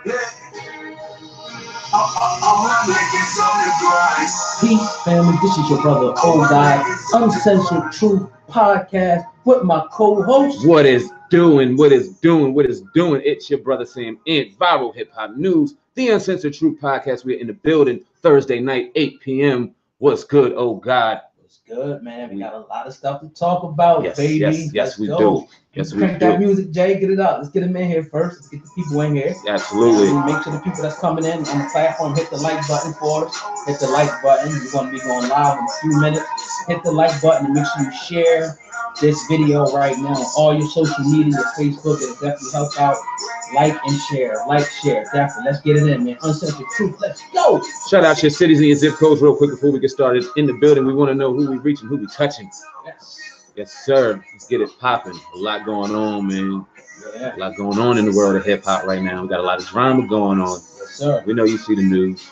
Peace, family. This is your brother, Old Guy, Uncensored Truth Podcast with my co-host. What is doing? What is doing? What is doing? It's your brother Sam in Viral Hip Hop News, the Uncensored Truth Podcast. We're in the building Thursday night, 8 p.m. What's good, oh God? What's good, man? We got a lot of stuff to talk about, yes, baby. Yes, we do. Yes, we do. Crank that music, Jay. Get it up. Let's get them in here first. Let's get the people in here. Absolutely. And make sure the people that's coming in on the platform hit the like button for us. Hit the like button. We're going to be going live in a few minutes. Hit the like button and make sure you share this video right now on all your social media, your Facebook. It'll definitely help out. Like and share. Like, share. Definitely. Let's get it in, man. Uncensored Truth. Let's go. Shout out your cities and your zip codes real quick before we get started. In the building, we want to know who we reaching, who we touching. Yes, sir. Let's get it popping. A lot going on, man. Yeah. A lot going on in the world of hip hop right now. We got a lot of drama going on. Yes, sir. We know you see the news.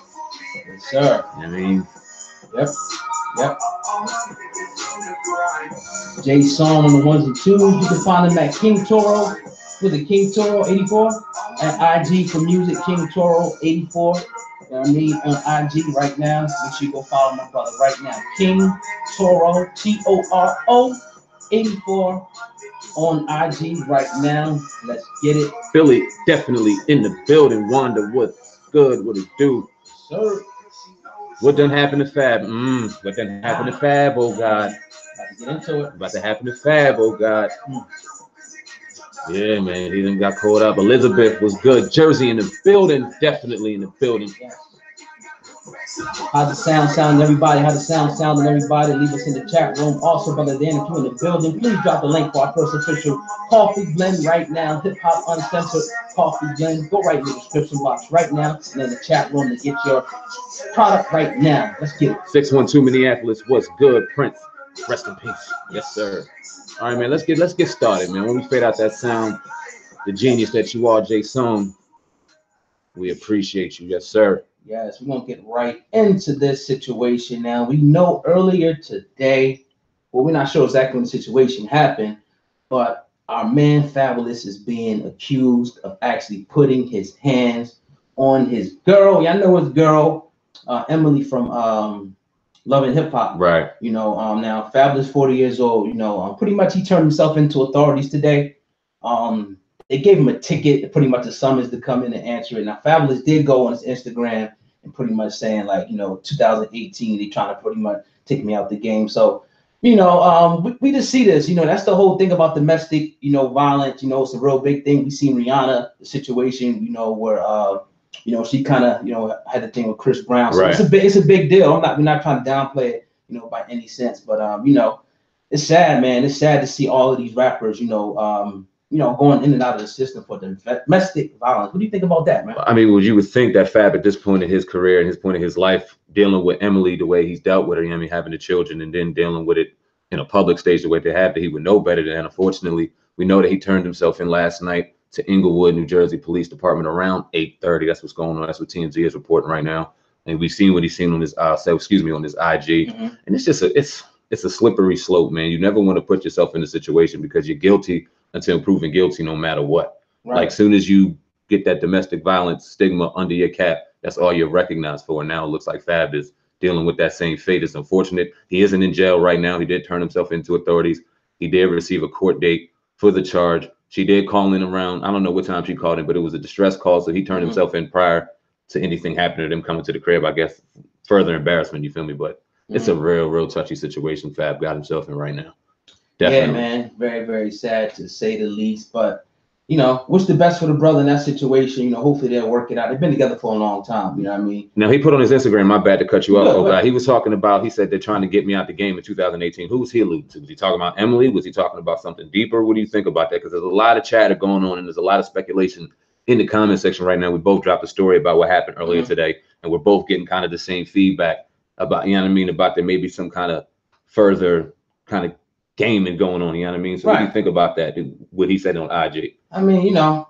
Yes, sir. I mean, Yep. Jay Song on the ones and twos. You can find him at King Toro with the King Toro 84 at IG for music. King Toro 84. You know what I mean? On IG right now. Make sure you go follow my brother right now. King Toro TORO 84 on IG right now. Let's get it. Philly definitely in the building. Wanda, what's good? What it do? Sir. What done happened to Fab? What done happened to Fab? Oh God. About to get into it. About to happen to Fab. Oh God. Yeah, man. He done got caught up. Elizabeth was good. Jersey in the building. Definitely in the building. Yes. How's the sound sounding, everybody? How's the sound sounding, everybody? Leave us in the chat room. Also, brother Dan, if you're in the building, please drop the link for our first official coffee blend right now. Hip Hop Uncensored Coffee Blend. Go right in the description box right now and in the chat room to get your product right now. Let's get it. 612 Minneapolis. What's good, Prince? Rest in peace. Yes, sir. All right, man. Let's get started, man. When we fade out that sound, the genius that you are, Jay Song, we appreciate you. Yes, sir. Yes, we're going to get right into this situation now. We know earlier today, well, we're not sure exactly when the situation happened, but our man Fabulous is being accused of actually putting his hands on his girl. Y'all know his girl, Emily from Love and Hip Hop. Right. You know, now Fabulous, 40 years old, you know, pretty much he turned himself into authorities today. They gave him a ticket, pretty much a summons to come in and answer it. Now, Fabulous did go on his Instagram and pretty much saying, like, you know, 2018, they trying to pretty much take me out the game. So, you know, we just see this. You know, that's the whole thing about domestic, you know, violence. You know, it's a real big thing. We seen Rihanna, the situation, you know, where, you know, she kind of, you know, had the thing with Chris Brown. So right. It's a big deal. We're not trying to downplay it, you know, by any sense. But, you know, it's sad, man. It's sad to see all of these rappers, you know, going in and out of the system for domestic violence. What do you think about that, man? I mean, you would think that Fab at this point in his career and his point in his life, dealing with Emily the way he's dealt with her, you know, I mean, having the children and then dealing with it in a public stage the way they have, that he would know better than. Unfortunately, we know that he turned himself in last night to Inglewood, New Jersey Police Department around 8:30. That's what's going on. That's what TMZ is reporting right now. And we've seen what he's seen on his on his IG. And it's just it's a slippery slope, man. You never want to put yourself in a situation because you're guilty until proven guilty, no matter what. Right. Like, soon as you get that domestic violence stigma under your cap, that's all you're recognized for. And now it looks like Fab is dealing with that same fate. It's unfortunate. He isn't in jail right now. He did turn himself into authorities. He did receive a court date for the charge. She did call in around, I don't know what time she called in, but it was a distress call. So he turned himself in prior to anything happening to them coming to the crib. I guess further embarrassment, you feel me? But it's a real touchy situation Fab got himself in right now. Definitely. Yeah, man. Very, very sad to say the least. But, you know, what's the best for the brother in that situation? You know, hopefully they'll work it out. They've been together for a long time. You know what I mean? Now, he put on his Instagram, my bad to cut you off, guy. He was talking about, he said they're trying to get me out the game in 2018. Who was he alluding to? Was he talking about Emily? Was he talking about something deeper? What do you think about that? Because there's a lot of chatter going on and there's a lot of speculation in the comment section right now. We both dropped a story about what happened earlier today, and we're both getting kind of the same feedback about, you know what I mean, about there may be some kind of further kind of gaming going on, you know what I mean? So what do you think about that, what he said on IG? I mean, you know,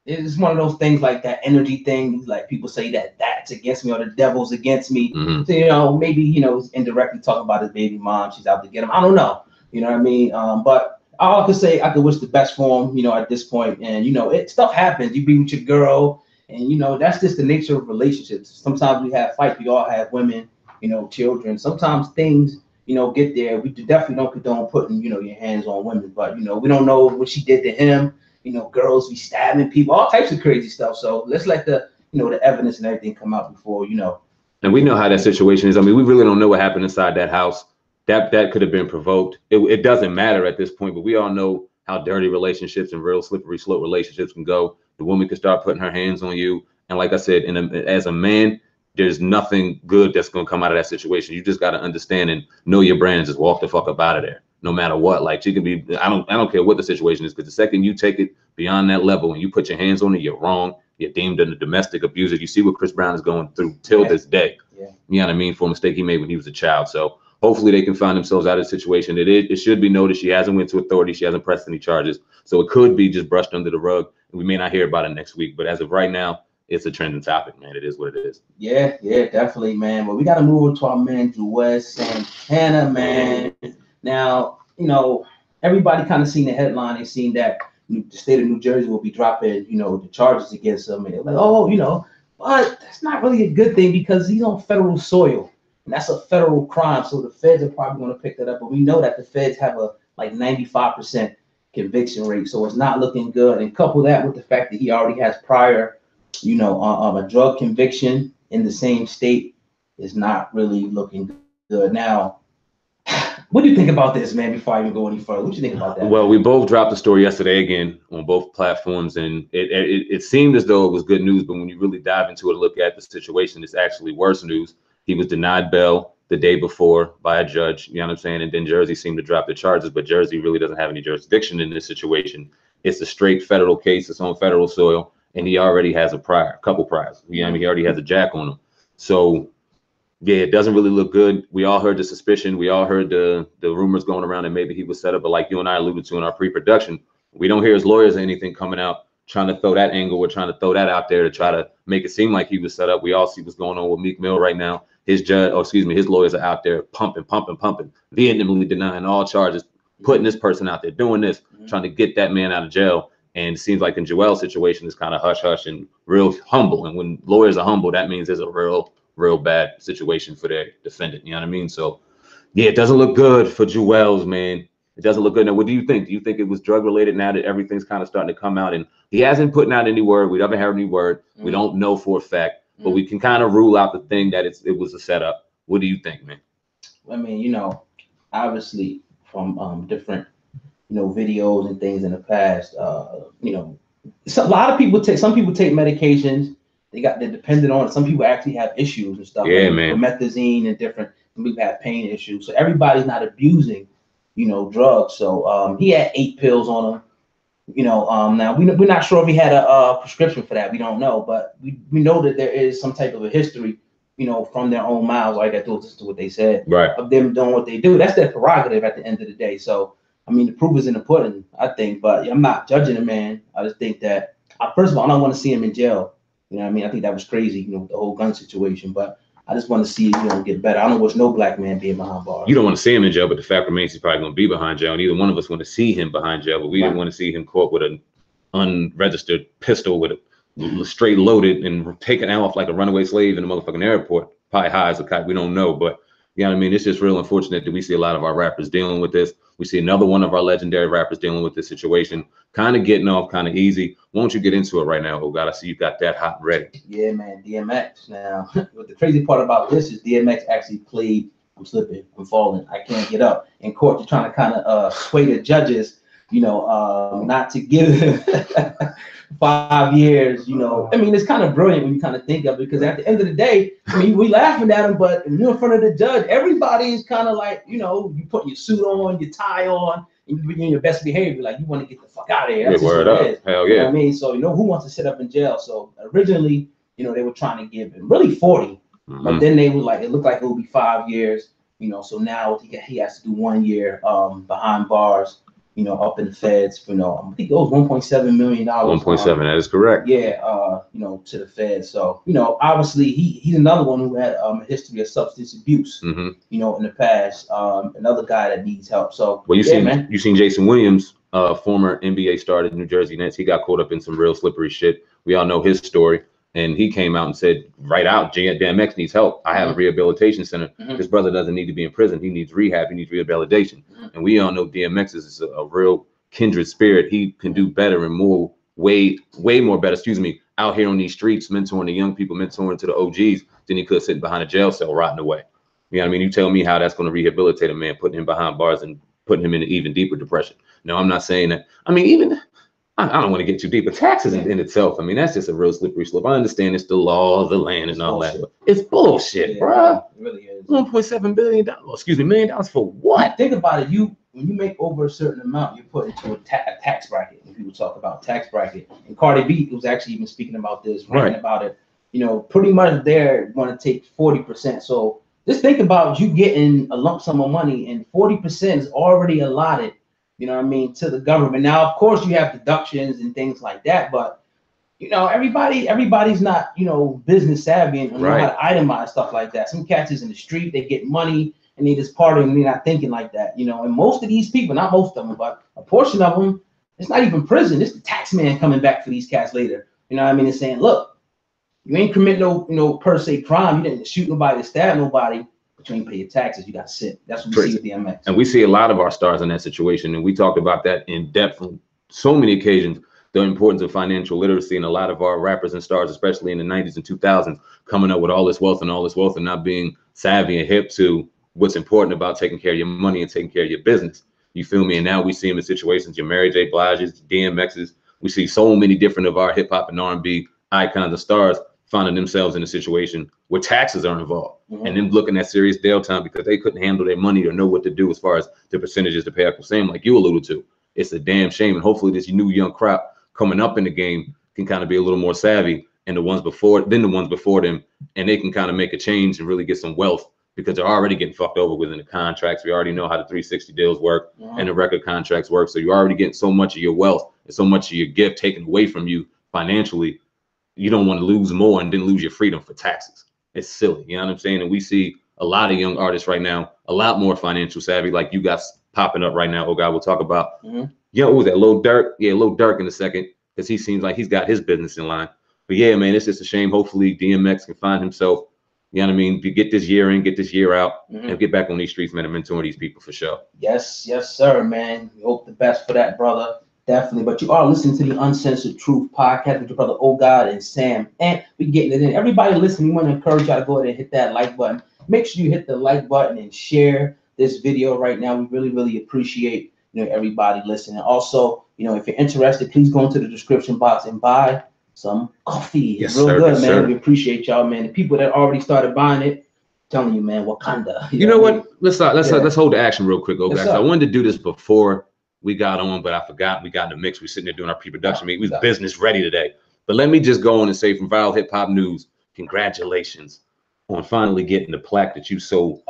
it's one of those things like that energy thing, like people say that that's against me or the devil's against me. So, you know, maybe, you know, he's indirectly talking about his baby mom, she's out to get him. I don't know, you know what I mean? But all I could say, I could wish the best for him, you know, at this point. And, you know, stuff happens. You be with your girl And you know, that's just the nature of relationships. Sometimes we have fights. We all have women, you know, children. Sometimes things, you know, get there. We definitely don't condone putting, you know, your hands on women. But you know, we don't know what she did to him. You know, girls be stabbing people, all types of crazy stuff. So let's let the, you know, the evidence and everything come out before, you know. And we know how that situation is. I mean, we really don't know what happened inside that house. That could have been provoked. It doesn't matter at this point, but we all know how dirty relationships and real slippery slope relationships can go. The woman could start putting her hands on you. And like I said, as a man, there's nothing good that's going to come out of that situation. You just got to understand and know your brand and just walk the fuck up out of there, no matter what. Like, she can be, I don't care what the situation is, because the second you take it beyond that level and you put your hands on it, you're wrong. You're deemed a domestic abuser. You see what Chris Brown is going through till this day. Yeah. You know what I mean? For a mistake he made when he was a child. So hopefully they can find themselves out of the situation. It should be noted she hasn't went to authority. She hasn't pressed any charges. So it could be just brushed under the rug. And we may not hear about it next week. But as of right now, it's a trending topic, man. It is what it is. Yeah, definitely, man. But we got to move on to our man, Juelz Santana, man. Now, you know, everybody kind of seen the headline. They seen that the state of New Jersey will be dropping, you know, the charges against him. And they're like, oh, you know, but that's not really a good thing because he's on federal soil. And that's a federal crime. So the feds are probably going to pick that up. But we know that the feds have a like 95% conviction rate. So it's not looking good. And couple that with the fact that he already has prior, you know, a drug conviction in the same state is not really looking good. Now, what do you think about this, man, before I even go any further? What do you think about that? Well, we both dropped the story yesterday again on both platforms, and it seemed as though it was good news, but when you really dive into it and look at the situation, it's actually worse news. He was denied bail the day before by a judge, you know what I'm saying? And then Jersey seemed to drop the charges, but Jersey really doesn't have any jurisdiction in this situation. It's a straight federal case. It's on federal soil, and he already has a couple priors. You know what I mean? He already has a jack on him. So yeah, it doesn't really look good. We all heard the suspicion. We all heard the rumors going around that maybe he was set up. But like you and I alluded to in our pre-production, we don't hear his lawyers or anything coming out trying to throw that angle. We're trying to throw that out there to try to make it seem like he was set up. We all see what's going on with Meek Mill right now. His lawyers are out there pumping, vehemently denying all charges, putting this person out there, doing this, trying to get that man out of jail. And it seems like in Juelz's situation, it's kind of hush-hush and real humble. And when lawyers are humble, that means there's a real bad situation for their defendant. You know what I mean? So yeah, it doesn't look good for Juelz, man. It doesn't look good. Now, what do you think? Do you think it was drug related now that everything's kind of starting to come out? And he hasn't put out any word. We haven't heard any word. We don't know for a fact, but we can kind of rule out the thing that it was a setup. What do you think, man? I mean, you know, obviously from different, you know, videos and things in the past, you know, a lot of people some people take medications. They're dependent on it. Some people actually have issues and stuff. Yeah, like man. Promethazine and different. Some people have pain issues. So everybody's not abusing, you know, drugs. So he had 8 pills on him. You know, now we're not sure if he had a prescription for that. We don't know, but we know that there is some type of a history, you know, from their own mouths. All I got to listen to what they said, right? Of them doing what they do. That's their prerogative at the end of the day. So I mean, the proof is in the pudding, I think. But I'm not judging the man. I just think that first of all, I don't want to see him in jail. You know what I mean? I think that was crazy, you know, with the whole gun situation. But I just want to see, you know, get better. I don't wish no black man being behind bars. You don't want to see him in jail, but the fact remains he's probably going to be behind jail. Neither one of us want to see him behind jail, but we didn't want to see him caught with an unregistered pistol with a straight loaded and taken off like a runaway slave in the motherfucking airport. Probably high as a kite. We don't know, but you know what I mean? It's just real unfortunate that we see a lot of our rappers dealing with this. We see another one of our legendary rappers dealing with this situation, kind of getting off kind of easy. Why don't you get into it right now? Oh God, I see you got that hot and ready. Yeah, man, DMX. Now, what the crazy part about this is DMX actually plead, I'm slipping, I'm falling, I can't get up. In court, you're trying to kind of sway the judges, you know, not to give him 5 years, you know. I mean, it's kind of brilliant when you kind of think of it, because at the end of the day, I mean, we laughing at him, but when you're in front of the judge, everybody is kind of like, you know, you putting your suit on, your tie on, and you're in your best behavior, like you want to get the fuck out of here. That's just what it is. Hell yeah. You know what I mean? So, you know, who wants to sit up in jail? So originally, you know, they were trying to give him really 40, but then they were like, it looked like it would be 5 years, you know. So now he has to do 1 year behind bars, you know, up in the feds, you know. I think it was $1.7 million. 1.7, that is correct. Yeah, you know, to the feds. So, you know, obviously he's another one who had a history of substance abuse, you know, in the past. Another guy that needs help. So, well, you seen Jason Williams, former NBA star at New Jersey Nets. He got caught up in some real slippery shit. We all know his story. And he came out and said, right out, DMX needs help. I have a rehabilitation center. This brother doesn't need to be in prison. He needs rehab. He needs rehabilitation. And we all know DMX is a real kindred spirit. He can do better and more, way more better, out here on these streets, mentoring the young people, mentoring to the OGs than he could sitting behind a jail cell rotting away. You know what I mean? You tell me how that's going to rehabilitate a man, putting him behind bars and putting him in an even deeper depression. No, I'm not saying that. I mean, even I don't want to get too deep, but taxes in itself, I mean, that's just a real slippery slope. I understand it's the law of the land and all that, but it's bullshit, bro. It really is. $1.7 billion, $1 million for what? Think about it. When you make over a certain amount, you're put into a tax bracket. When people talk about tax bracket, and Cardi B was actually even speaking about this, writing about it. You know, pretty much they're going to take 40%. So just think about you getting a lump sum of money, and 40% is already allotted, you know what I mean, to the government. Now, of course, you have deductions and things like that, but you know, everybody's not, you know, business savvy and know how to itemize stuff like that. Some cats is in the street, they get money and they just partying and they're not thinking like that, you know. And most of these people, not most of them, but a portion of them, it's not even prison. It's the tax man coming back for these cats later. You know what I mean? And saying, look, you ain't commit no, you know, per se crime. You didn't shoot nobody, stab nobody, but you ain't pay your taxes. You got to sit. That's what we see with the MX. And we see a lot of our stars in that situation. And we talked about that in depth on so many occasions, the importance of financial literacy, and a lot of our rappers and stars, especially in the 90s and 2000s, coming up with all this wealth and not being savvy and hip to what's important about taking care of your money and taking care of your business. You feel me? And now we see them in situations, your Mary J. Blige's, DMX's. We see so many different of our hip hop and R&B icons and stars finding themselves in a situation where taxes are involved, and them looking at serious jail time because they couldn't handle their money or know what to do as far as the percentages to pay out. Same like you alluded to. It's a damn shame. And hopefully this new young crop coming up in the game can kind of be a little more savvy and the ones before them, and they can kind of make a change and really get some wealth, because they're already getting fucked over within the contracts. We already know how the 360 deals work and the record contracts work. So you're already getting so much of your wealth and so much of your gift taken away from you financially. You don't want to lose more and then lose your freedom for taxes. It's silly. You know what I'm saying? And we see a lot of young artists right now, a lot more financial savvy, like you guys popping up right now. Oh God, we'll talk about, yo, what was that, Lil Durk? Yeah, Lil Durk in a second, because he seems like he's got his business in line. But yeah, man, it's just a shame. Hopefully DMX can find himself, you know what I mean, to get this year in, get this year out, and get back on these streets, man, and mentoring these people for sure. Yes, sir, man. We hope the best for that, brother. Definitely. But you are listening to the Uncensored Truth podcast with your brother, Oh God, and Sam. And we getting it in. Everybody listening, we want to encourage y'all to go ahead and hit that like button. Make sure you hit the like button and share this video right now. We really, really appreciate, you know, everybody listening. Also, you know, if you're interested, please go into the description box and buy some coffee. It's real good, man. Sir. We appreciate y'all, man. The people that already started buying it, telling you, man, Wakanda. You know what? Let's hold the action real quick, guys. I wanted to do this before we got on, but I forgot. We got in the mix. We're sitting there doing our pre-production meeting. We was business ready today. But let me just go on and say, from Viral Hip Hop News, congratulations on finally getting the plaque that you so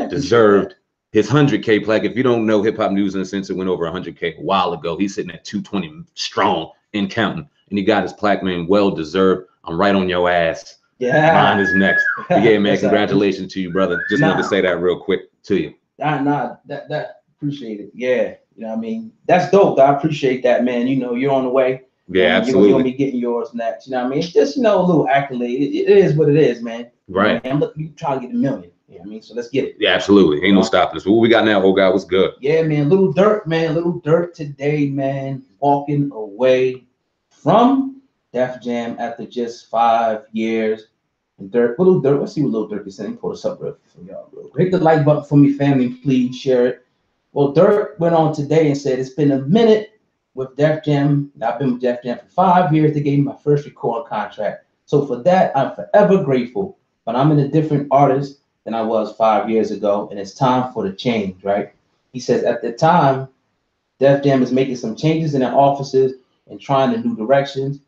deserved. His 100K plaque. If you don't know, Hip Hop News Uncensored went over 100K a while ago. He's sitting at 220 strong and counting. And he got his plaque, man. Well deserved. I'm right on your ass. Yeah. Mine is next. But yeah, man, congratulations to you, brother. Just wanted to say that real quick to you. That appreciate it. Yeah. You know what I mean? That's dope. I appreciate that, man. You know, you're on the way. Yeah, absolutely. You're going to be getting yours next. You know what I mean? It's just, you know, a little accolade. It is what it is, man. Right. And look, you trying to get 1 million. You know what I mean? So let's get it. Yeah, absolutely. Ain't no stopping us. What we got now, oh God, what's good? Yeah, man. Lil Durk, man. Lil Durk today, man. Walking away from Def Jam after just 5 years. And Lil Durk, let's see what Lil Durk is saying. Pull this up real for y'all. Hit the like button for me, family. Please share it. Well, Durk went on today and said, it's been a minute with Def Jam. I've been with Def Jam for 5 years. They gave me my first recording contract. So for that, I'm forever grateful. But I'm in a different artist than I was 5 years ago. And it's time for the change, right? He says, at the time, Def Jam is making some changes in their offices and trying in new directions.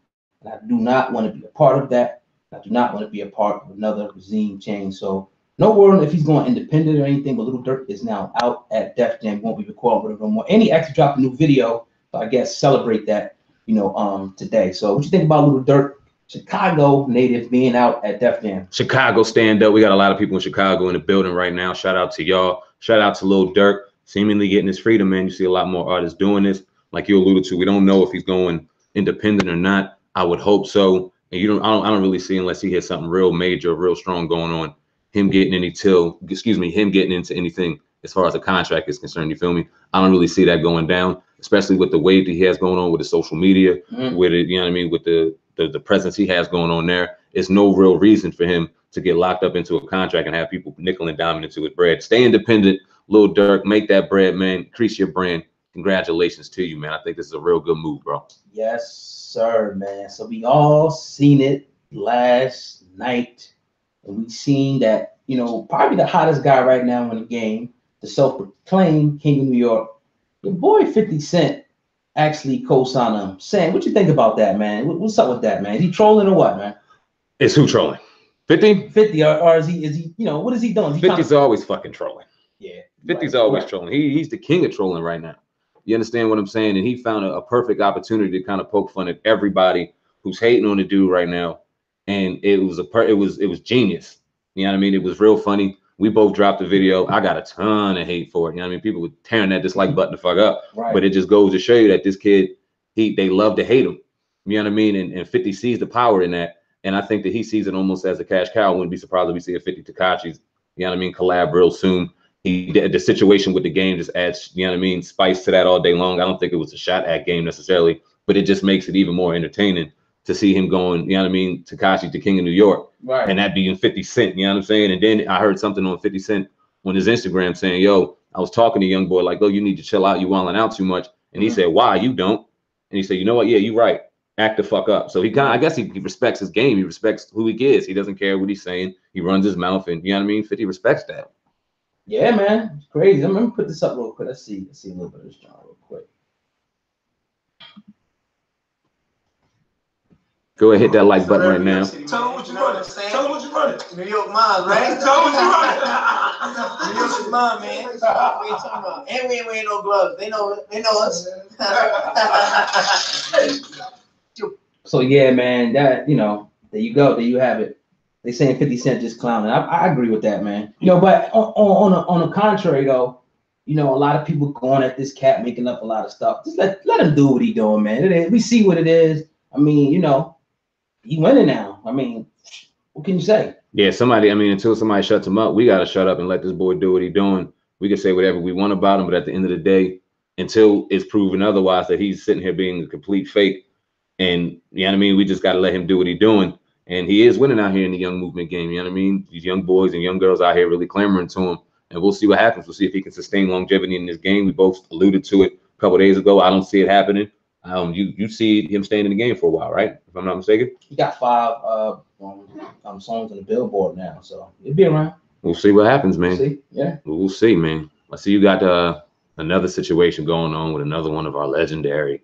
And I do not want to be a part of that. I do not want to be a part of another regime change. So no word if he's going independent or anything, but Lil Durk is now out at Def Jam. Won't be recording with him no more. And he actually dropped a new video, so I guess celebrate that, you know, today. So what you think about Lil Durk, Chicago native, being out at Def Jam? Chicago, stand up. We got a lot of people in Chicago in the building right now. Shout out to y'all. Shout out to Lil Durk, seemingly getting his freedom, man. You see a lot more artists doing this. Like you alluded to, we don't know if he's going independent or not. I would hope so. And I don't really see, unless he has something real major, real strong going on, him getting into anything as far as a contract is concerned. You feel me? I don't really see that going down, especially with the weight that he has going on with the social media, with it, you know what I mean, with the presence he has going on there. It's no real reason for him to get locked up into a contract and have people nickel and diming into his bread. Stay independent, Lil Durk, make that bread, man. Increase your brand. Congratulations to you, man. I think this is a real good move, bro. Yes, sir, man. So we all seen it last night, and we seen that, you know, probably the hottest guy right now in the game, the self-proclaimed King of New York, your boy 50 Cent, actually co-signed him. Saying, what you think about that, man? What's up with that, man? Is he trolling or what, man? It's who trolling? 50? 50, or is he, you know, what is he doing? 50's always fucking trolling. Yeah. 50's always trolling. He's the king of trolling right now. You understand what I'm saying? And he found a perfect opportunity to kind of poke fun at everybody who's hating on the dude right now. And it was genius. You know what I mean? It was real funny. We both dropped the video. I got a ton of hate for it. You know what I mean? People were tearing that dislike button the fuck up. Right. But it just goes to show you that this kid, they love to hate him. You know what I mean? And 50 sees the power in that. And I think that he sees it almost as a cash cow. I wouldn't be surprised if we see a 50 Tekashi's, you know what I mean, collab real soon. The situation with the game just adds, you know what I mean, spice to that all day long. I don't think it was a shot at game necessarily, but it just makes it even more entertaining to see him going, you know what I mean, Tekashi to King of New York. Right. And that being 50 Cent, you know what I'm saying? And then I heard something on 50 Cent on his Instagram saying, yo, I was talking to young boy like, oh, you need to chill out. You wilding out too much. And he said, why? You don't. And he said, you know what? Yeah, you're right. Act the fuck up. So he kind of, I guess he respects his game. He respects who he is. He doesn't care what he's saying. He runs his mouth, and you know what I mean? 50 respects that. Yeah, man. It's crazy. Let me put this up real quick. Let's see a little bit of this John real quick. Go ahead, hit that like button right now. Tell them what you running. Tell them what you running. New York Mines, right? Tell them what you running. New York Mines, man. What are you talking about? And we ain't wearing no gloves. They know us. So yeah, man, that, you know, there you go. There you have it. They saying 50 Cent just clowning. I agree with that, man. You know, but on the contrary though, you know, a lot of people going at this cat making up a lot of stuff. Just let him do what he doing, man. We see what it is. I mean, you know, he winning now. I mean, what can you say? Yeah, until somebody shuts him up, we gotta shut up and let this boy do what he's doing. We can say whatever we want about him, but at the end of the day, until it's proven otherwise that he's sitting here being a complete fake, and you know what I mean, we just gotta let him do what he's doing. And he is winning out here in the young movement game. You know what I mean? These young boys and young girls out here really clamoring to him. And we'll see what happens. We'll see if he can sustain longevity in this game. We both alluded to it a couple of days ago. I don't see it happening. You see him staying in the game for a while, right? If I'm not mistaken. He got 5 songs on the Billboard now, so he'll be around. We'll see what happens, man. We'll see. Yeah. We'll see, man. I see you got another situation going on with another one of our legendary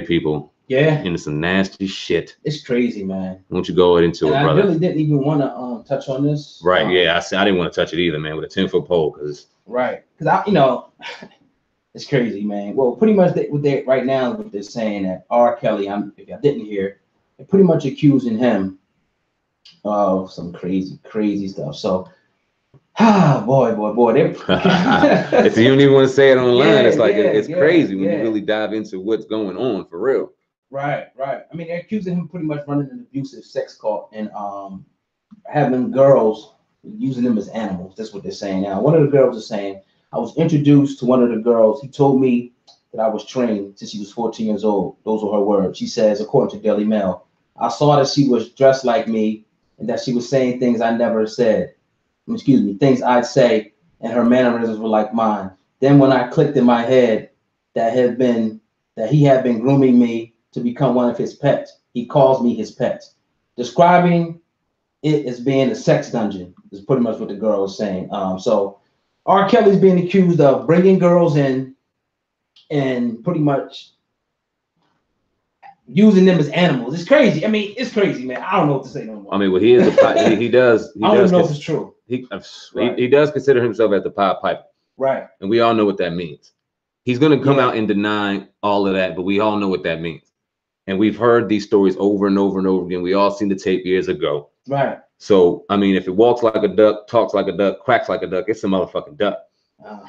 people. Yeah. Into some nasty shit. It's crazy, man. Why don't you go into it, brother? I really didn't even want to touch on this. Right. Yeah. I didn't want to touch it either, man. With a 10-foot pole, because. Right. Because you know, it's crazy, man. Well, pretty much right now, what they're saying that R. Kelly, if I didn't hear, they're pretty much accusing him of some crazy stuff. So, boy. If you don't even want to say it online, it's like it's crazy when you really dive into what's going on for real. Right. I mean, they're accusing him pretty much running an abusive sex cult and having girls, using them as animals. That's what they're saying now. One of the girls is saying, I was introduced to one of the girls. He told me that I was trained since she was 14 years old. Those are her words. She says, according to Daily Mail, I saw that she was dressed like me and that she was saying things I never said. Excuse me, things I'd say, and her mannerisms were like mine. Then when I clicked in my head that he had been grooming me to become one of his pets, he calls me his pet. Describing it as being a sex dungeon is pretty much what the girl is saying. So R. Kelly's being accused of bringing girls in and pretty much using them as animals. It's crazy. I mean, it's crazy, man. I don't know what to say no more. I mean, well, he is he does. I don't know if it's true. He does consider himself as the Pied Piper. Right. And we all know what that means. He's going to come out and deny all of that, but we all know what that means. And we've heard these stories over and over and over again. We all seen the tape years ago. Right. So, I mean, if it walks like a duck, talks like a duck, quacks like a duck, it's a motherfucking duck.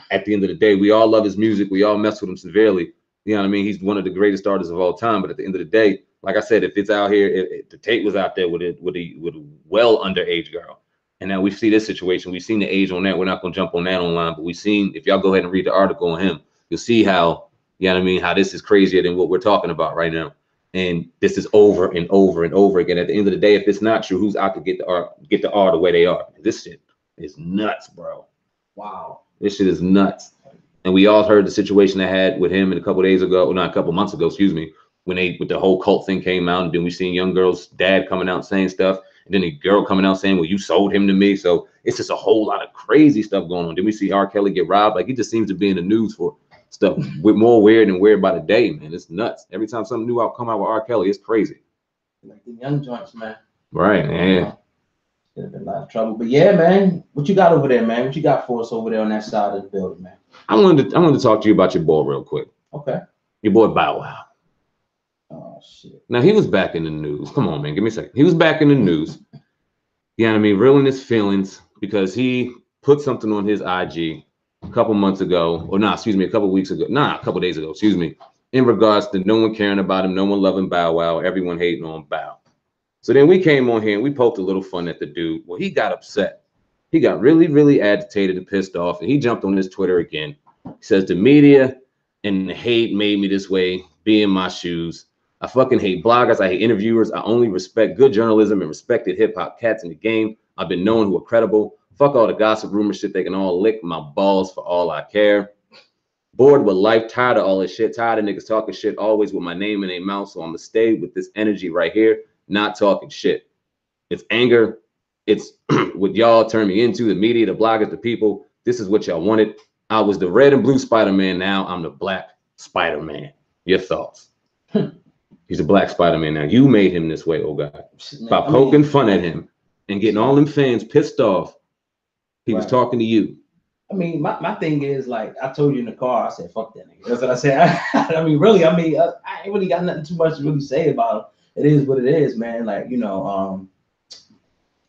At the end of the day, we all love his music. We all mess with him severely. You know what I mean? He's one of the greatest artists of all time. But at the end of the day, Like I said, if it's out here, if the tape was out there with a well underage girl, and now we see this situation, we've seen the age on that. We're not gonna jump on that online, but we've seen, if y'all go ahead and read the article on him, you'll see how, you know what I mean, how this is crazier than what we're talking about right now. And this is over and over and over again. At the end of the day, if it's not true, who's out to get the R the way they are? This shit is nuts, bro. Wow. This shit is nuts. And we all heard the situation I had with him a couple days ago, not a couple months ago, excuse me, when with the whole cult thing came out, and then we seen young girl's dad coming out saying stuff, and then a girl coming out saying, well, you sold him to me. So it's just a whole lot of crazy stuff going on. Then we see R. Kelly get robbed. Like, he just seems to be in the news for stuff with more weird and weird by the day, man. It's nuts. Every time something new come out with R. Kelly, it's crazy. Like the young joints, man. Right, man. Could have been a lot of trouble. But yeah, man, what you got over there, man? What you got for us over there on that side of the building, man? I wanted to talk to you about your boy real quick. Okay. Your boy Bow Wow. Oh shit. Now, he was back in the news. Come on, man, give me a second. He was back in the news. You know what I mean? Reeling his feelings because he put something on his IG a couple months ago, or a couple weeks ago, a couple days ago, excuse me, in regards to no one caring about him, no one loving Bow Wow, everyone hating on Bow. So then we came on here and we poked a little fun at the dude. Well, he got upset. He got really, really agitated and pissed off, and he jumped on his Twitter again. He says, the media and the hate made me this way, be in my shoes. I fucking hate bloggers. I hate interviewers. I only respect good journalism and respected hip-hop cats in the game. I've been known who are credible. Fuck all the gossip, rumor shit. They can all lick my balls for all I care. Bored with life, tired of all this shit, tired of niggas talking shit, always with my name in their mouth. So I'm gonna stay with this energy right here, not talking shit. It's anger. It's what y'all turn me into, the media, the bloggers, the people. This is what y'all wanted. I was the red and blue Spider-Man. Now I'm the black Spider-Man. Your thoughts? He's a black Spider-Man now. You made him this way, oh God. By poking fun at him and getting all them fans pissed off. He was talking to you. I mean, my thing is, like, I told you in the car, I said, fuck that nigga. That's what I said. I mean, really, I ain't really got nothing too much to really say about him. It is what it is, man. Like, you know,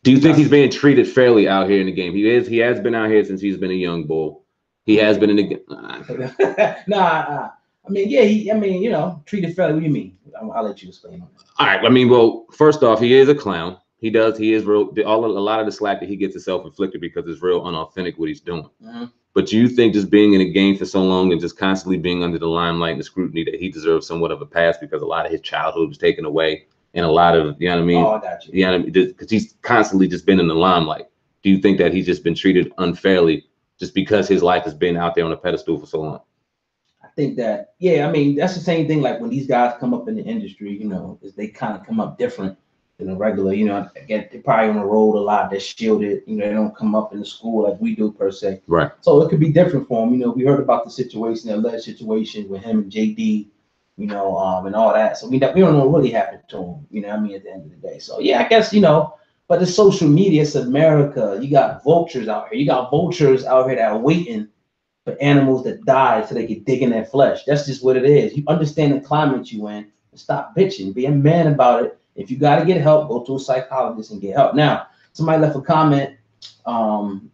do you think he's being treated fairly out here in the game? He has been out here since he's been a young bull. He has been in the game. Nah. I mean, yeah, you know, treated fairly. What do you mean? I'll let you explain. All right. I mean, well, first off, he is a clown. He is real. A lot of the slack that he gets is self-inflicted because it's real unauthentic what he's doing. Mm-hmm. But do you think just being in the game for so long and just constantly being under the limelight and the scrutiny that he deserves somewhat of a pass because a lot of his childhood was taken away and a lot of, you know what I mean? Oh, I got you. You know what I mean? Because he's constantly just been in the limelight. Do you think that he's just been treated unfairly just because his life has been out there on a pedestal for so long? I think that, yeah, I mean, that's the same thing. Like when these guys come up in the industry, you know, is they kind of come up different than a regular, you know, again, they're probably on the road a lot, they're shielded, you know, they don't come up in the school like we do per se. Right. So it could be different for them. You know, we heard about the situation, the alleged situation with him and JD, you know, and all that. So we don't know what really happened to him, you know what I mean, at the end of the day. So yeah, I guess, you know, but the social media, it's America. You got vultures out here. You got vultures out here that are waiting for animals that die so they can dig in their flesh. That's just what it is. You understand the climate you in and stop bitching. Be a man about it. If you got to get help, go to a psychologist and get help. Now, somebody left a comment and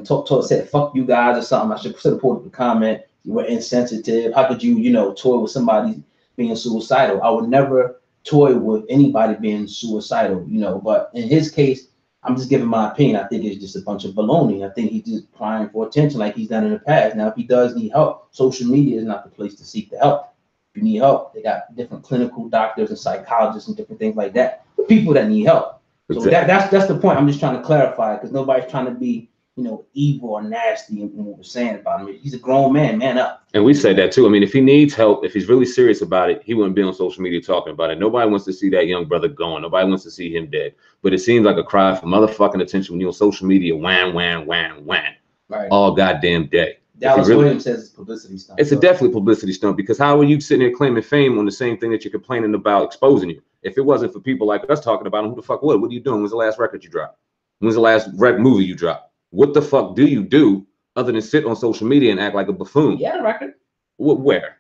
said, fuck you guys or something. I should have put up a comment. You were insensitive. How could you, you know, toy with somebody being suicidal? I would never toy with anybody being suicidal, you know, but in his case, I'm just giving my opinion. I think it's just a bunch of baloney. I think he's just crying for attention like he's done in the past. Now, if he does need help, social media is not the place to seek the help. If you need help, they got different clinical doctors and psychologists and different things like that for people that need help. So exactly. that's the point. I'm just trying to clarify because nobody's trying to be, you know, evil or nasty in what we're saying about him. He's a grown man up. And we said that too. I mean, if he needs help, if he's really serious about it, he wouldn't be on social media talking about it. Nobody wants to see that young brother going. Nobody wants to see him dead. But it seems like a cry for motherfucking attention when you're on social media, wham, right, all goddamn day. Dallas Williams says it's publicity stunt. It's a definitely publicity stunt because how are you sitting there claiming fame on the same thing that you're complaining about exposing you? If it wasn't for people like us talking about him, who the fuck would? What are you doing? When's the last record you dropped? When's the last movie you dropped? What the fuck do you do other than sit on social media and act like a buffoon? Yeah, the record. Where?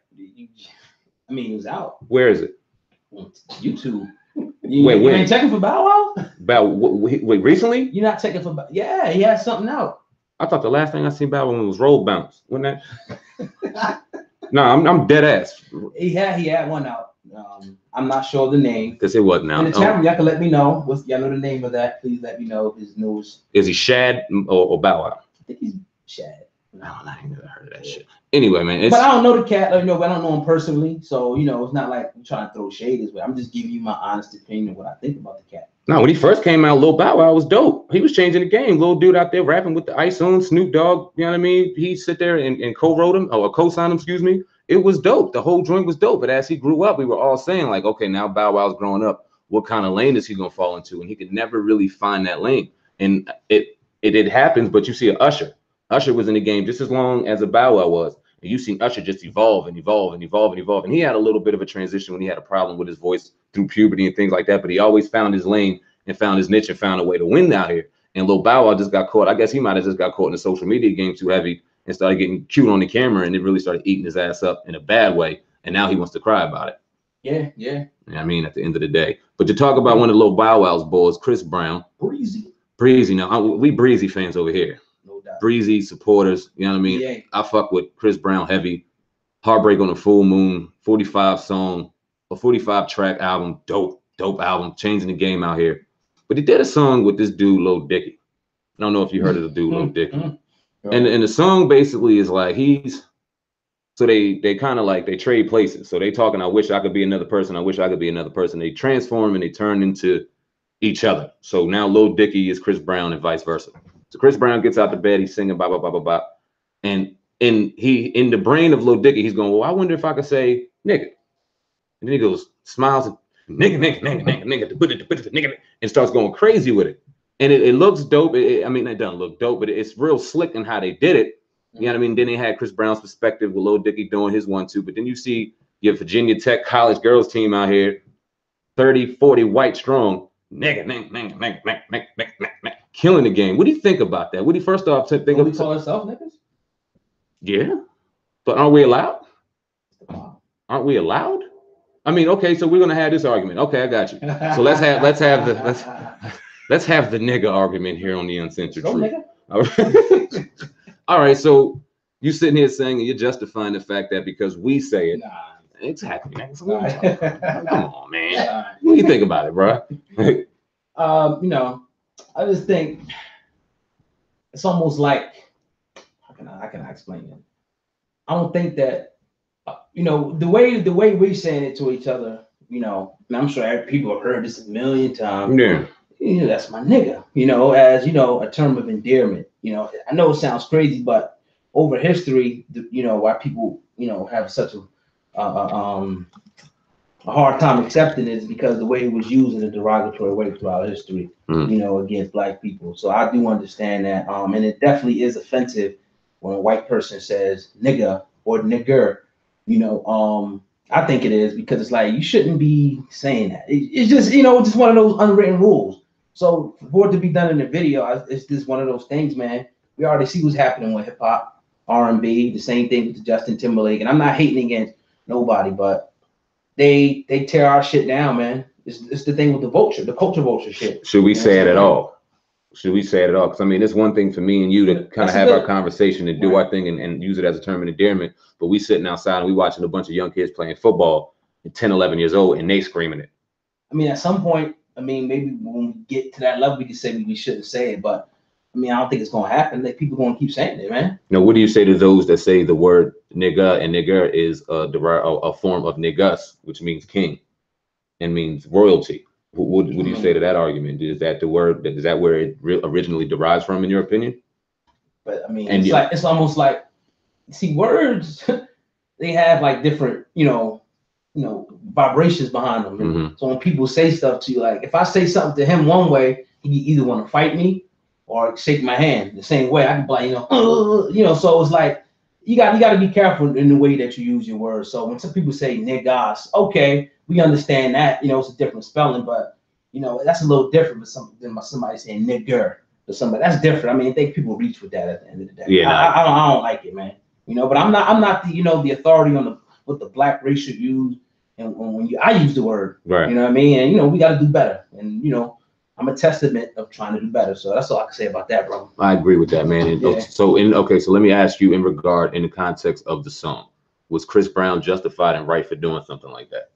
I mean, it was out. Where is it? YouTube. You ain't checking for Bow Wow? Wait, recently? You're not checking for Bow? Yeah, he had something out. I thought the last thing I seen Bow Wow was Roll Bounce. Wasn't that? No, I'm dead ass. He had one out. I'm not sure of the name. Because it wasn't now. In the chat room, y'all can let me know. Y'all know the name of that? Please let me know his news. Is he Shad or Bow Wow? I think he's Shad. I ain't never heard of that shit. Anyway, man. But I don't know the cat. I don't know him personally. So, it's not like I'm trying to throw shade his way. I'm just giving you my honest opinion of what I think about the cat. No, when he first came out, Lil Bow Wow was dope. He was changing the game. Little dude out there rapping with the ice on, Snoop Dogg, you know what I mean? He sit there and co-wrote him, or co-signed him, excuse me. It was dope. The whole joint was dope. But as he grew up, we were all saying, like, okay, now Bow Wow's growing up. What kind of lane is he going to fall into? And he could never really find that lane. And it happens, but you see an Usher. Usher was in the game just as long as a Bow Wow was. And you seen Usher just evolve and evolve and evolve and evolve. And he had a little bit of a transition when he had a problem with his voice through puberty and things like that. But he always found his lane and found his niche and found a way to win out here. And Lil Bow Wow just got caught. I guess he might have just got caught in the social media game too heavy and started getting cute on the camera, and it really started eating his ass up in a bad way. And now he wants to cry about it. Yeah. I mean, at the end of the day. But to talk about one of Lil Bow Wow's boys, Chris Brown. Breezy. Now, we Breezy fans over here. No doubt. Breezy supporters, you know what I mean? Yeah. I fuck with Chris Brown heavy. Heartbreak on the Full Moon, 45 track album, dope album, changing the game out here. But he did a song with this dude, Lil Dicky. I don't know if you heard of the dude, Lil Dicky. And the song basically is like they kind of like they trade places. So they talking, I wish I could be another person. I wish I could be another person. They transform and they turn into each other. So now Lil Dicky is Chris Brown and vice versa. So Chris Brown gets out the bed, he's singing blah, blah, blah, blah, blah. And in the brain of Lil Dicky, he's going, well, I wonder if I could say nigga. And then he goes, smiles and nigga, and starts going crazy with it. And it looks dope. I mean, it doesn't look dope, but it's real slick in how they did it. You know what I mean? Then they had Chris Brown's perspective with Lil Dicky doing his one, too. But then you see your Virginia Tech college girls team out here, 30, 40 white strong, nigga, killing the game. What do you think about that? What do you first off think of? We call ourselves niggas? Yeah. But aren't we allowed? Aren't we allowed? I mean, okay, so we're gonna have this argument. Okay, I got you. So let's have the nigga argument here on the Uncensored Truth. All right. All right, so you sitting here saying you're justifying the fact that because we say it. Nah. Exactly. Come on, man. What do you think about it, bro? I just think it's almost like how can I explain it? I don't think that the way we're saying it to each other, and I'm sure people have heard this a million times. Yeah. That's my nigga, as a term of endearment. I know it sounds crazy, but over history, why people, have such a hard time accepting it is because the way it was used in a derogatory way throughout history, against black people. So I do understand that. And it definitely is offensive when a white person says nigga or nigger, I think it is because it's like, you shouldn't be saying that. It's just, just one of those unwritten rules. So for it to be done in the video, it's just one of those things, man. We already see what's happening with hip hop, R&B, the same thing with Justin Timberlake. And I'm not hating against nobody, but they tear our shit down, man. It's the thing with the culture vulture shit. Should we say it at all? Should we say it at all? Because I mean, it's one thing for me and you to kind of have our conversation and do our thing and use it as a term of endearment. But we sitting outside and we watching a bunch of young kids playing football at 10, 11 years old and they screaming it. I mean, at some point, maybe when we get to that level, we can say we shouldn't say it. But I don't think it's going to happen. Like, people going to keep saying it, man. Now, what do you say to those that say the word nigga and nigger is a form of niggas, which means king and means royalty? What do you say to that argument? Is that the word? Is that where it originally derives from, in your opinion? But it's almost like, see, words they have like different, vibrations behind them. Mm-hmm. So when people say stuff to you, like if I say something to him one way, he either want to fight me or shake my hand the same way. I can be like, so it's like you got to be careful in the way that you use your words. So when some people say niggas, okay, we understand that, it's a different spelling, but that's a little different than somebody saying nigger to somebody. That's different. I think people reach with that at the end of the day. Yeah, I don't like it, man. But I'm not the the authority on what the black race should use, and when I use the word, right? You know what I mean? And we got to do better, and I'm a testament of trying to do better. So that's all I can say about that, bro. I agree with that, man. And yeah. So let me ask you in the context of the song, was Chris Brown justified and right for doing something like that?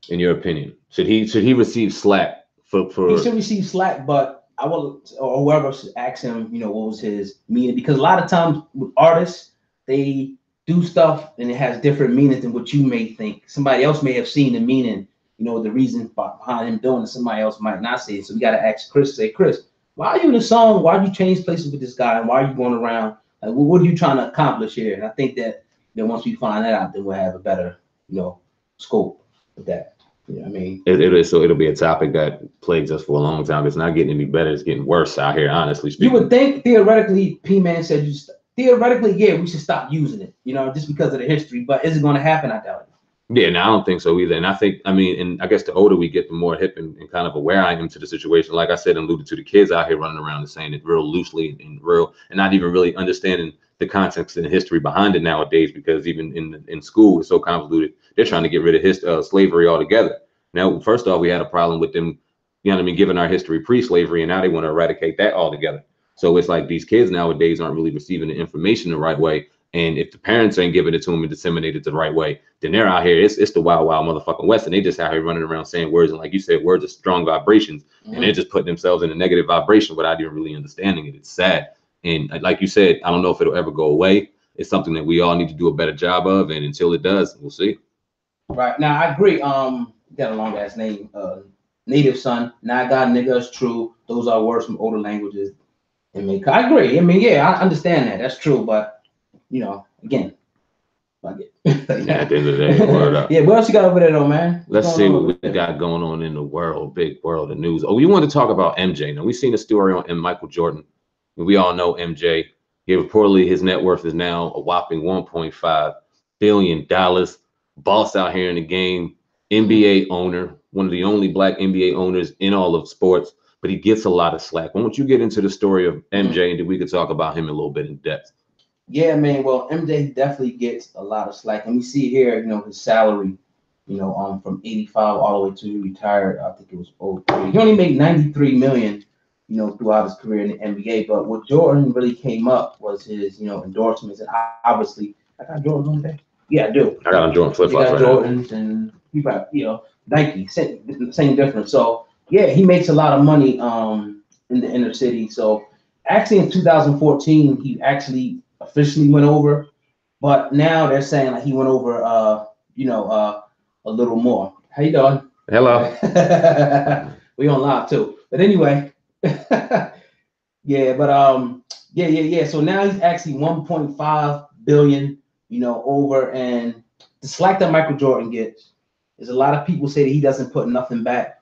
in your opinion? Should he receive slack for? He should receive slack, but I will, or whoever should ask him, what was his meaning? Because a lot of times with artists, they do stuff and it has different meanings than what you may think. Somebody else may have seen the meaning, the reason behind him doing it. Somebody else might not see it. So we got to ask Chris, Chris, why are you in the song? Why do you change places with this guy? And why are you going around? Like, what are you trying to accomplish here? And I think that once we find that out, then we'll have a better, scope with that. You know what I mean? It'll be a topic that plagues us for a long time. It's not getting any better. It's getting worse out here, honestly speaking. You would think theoretically, P-Man said theoretically, yeah, we should stop using it, just because of the history. But is it going to happen? I doubt it. Yeah, no, I don't think so either. And I think, and I guess the older we get, the more hip and kind of aware I am to the situation. Like I said, and alluded to, the kids out here running around and saying it real loosely and not even really understanding the context and the history behind it nowadays, because even in school, it's so convoluted. They're trying to get rid of slavery altogether. Now, first off, we had a problem with them, giving our history pre-slavery, and now they want to eradicate that altogether. So it's like these kids nowadays aren't really receiving the information the right way. And if the parents ain't giving it to them and disseminate it the right way, then they're out here. It's the wild, wild motherfucking West. And they just out here running around saying words. And like you said, words are strong vibrations. Mm-hmm. And they're just putting themselves in a negative vibration without even really understanding it. It's sad. And like you said, I don't know if it'll ever go away. It's something that we all need to do a better job of. And until it does, we'll see. Right. Now, I agree. Got a long ass name. Native son. Nah, God, nigga, is true. Those are words from older languages. I agree. I understand that. That's true. But, again, fuck it. At the end of the day, word up. Yeah, what else you got over there, though, man? Let's see what we got going on in the world, big world of news. Oh, we want to talk about MJ. Now, we've seen a story on Michael Jordan. We all know MJ. Reportedly, his net worth is now a whopping $1.5 billion. Boss out here in the game. NBA owner, one of the only black NBA owners in all of sports, but he gets a lot of slack. Why don't you get into the story of MJ, and then we could talk about him a little bit in depth. Yeah, man. Well, MJ definitely gets a lot of slack, and we see here, his salary, from 85 all the way to retired. I think it was 03. He only made 93 million, throughout his career in the NBA. But what Jordan really came up was his, endorsements, and obviously, I got Jordan on there. Yeah, I do. I got on Jordan flip-flops right Jordans now. And he got, Nike, same difference. So yeah, he makes a lot of money in the inner city. So actually in 2014, he actually officially went over, but now they're saying like he went over a little more. How you doing? Hello. We on live too. But anyway, yeah, but yeah. So now he's actually 1.5 billion, over, and the slack that Michael Jordan gets is a lot of people say that he doesn't put nothing back,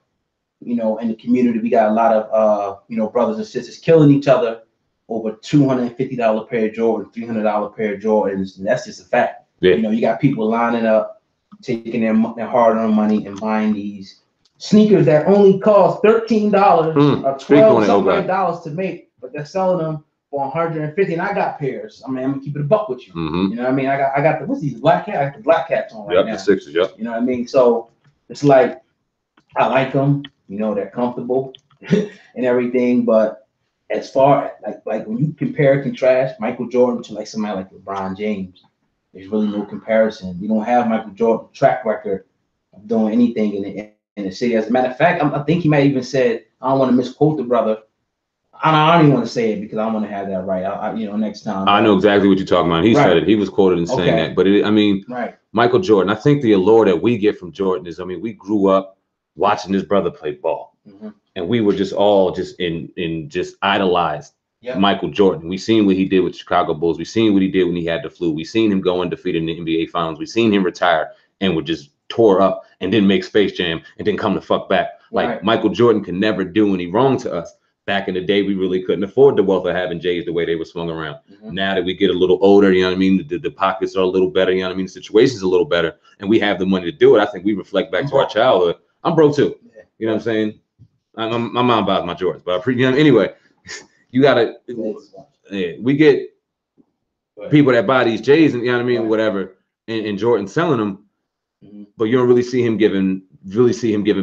in the community. We got a lot of, brothers and sisters killing each other over $250 pair of Jordans, $300 pair of Jordans. And that's just a fact. Yeah. You got people lining up, taking their hard-earned money and buying these sneakers that only cost $13 or $12 to make, but they're selling them for 150, and I got pairs. I'm gonna keep it a buck with you. Mm-hmm. You know what I mean? I got the what's these black cats? I got the black cats on right now. The Sixers, yep. You know what I mean? So it's like I like them. They're comfortable and everything. But as far as like when you compare and contrast Michael Jordan to like somebody like LeBron James, there's really no comparison. You don't have Michael Jordan's track record of doing anything in the city. As a matter of fact, I think he might even said, I don't want to misquote the brother. I don't even want to say it because I want to have that right. Next time. I know exactly what you're talking about. He said it. He was quoted in saying that. But right. Michael Jordan. I think the allure that we get from Jordan is, we grew up watching this brother play ball, and we were just all just idolized Michael Jordan. We seen what he did with the Chicago Bulls. We seen what he did when he had the flu. We seen him go undefeated in the NBA Finals. We seen him retire and would just tore up and then make Space Jam and then come the fuck back. Like Michael Jordan can never do any wrong to us. Back in the day, we really couldn't afford the wealth of having J's the way they were swung around. Now that we get a little older, the pockets are a little better, the situation's a little better, and we have the money to do it. I think we reflect back to our childhood. I'm broke too. Yeah. You know what I'm saying? My mom buys my Jordans, but anyway, you gotta. We get people that buy these J's and whatever, and Jordan selling them, but you don't really see him giving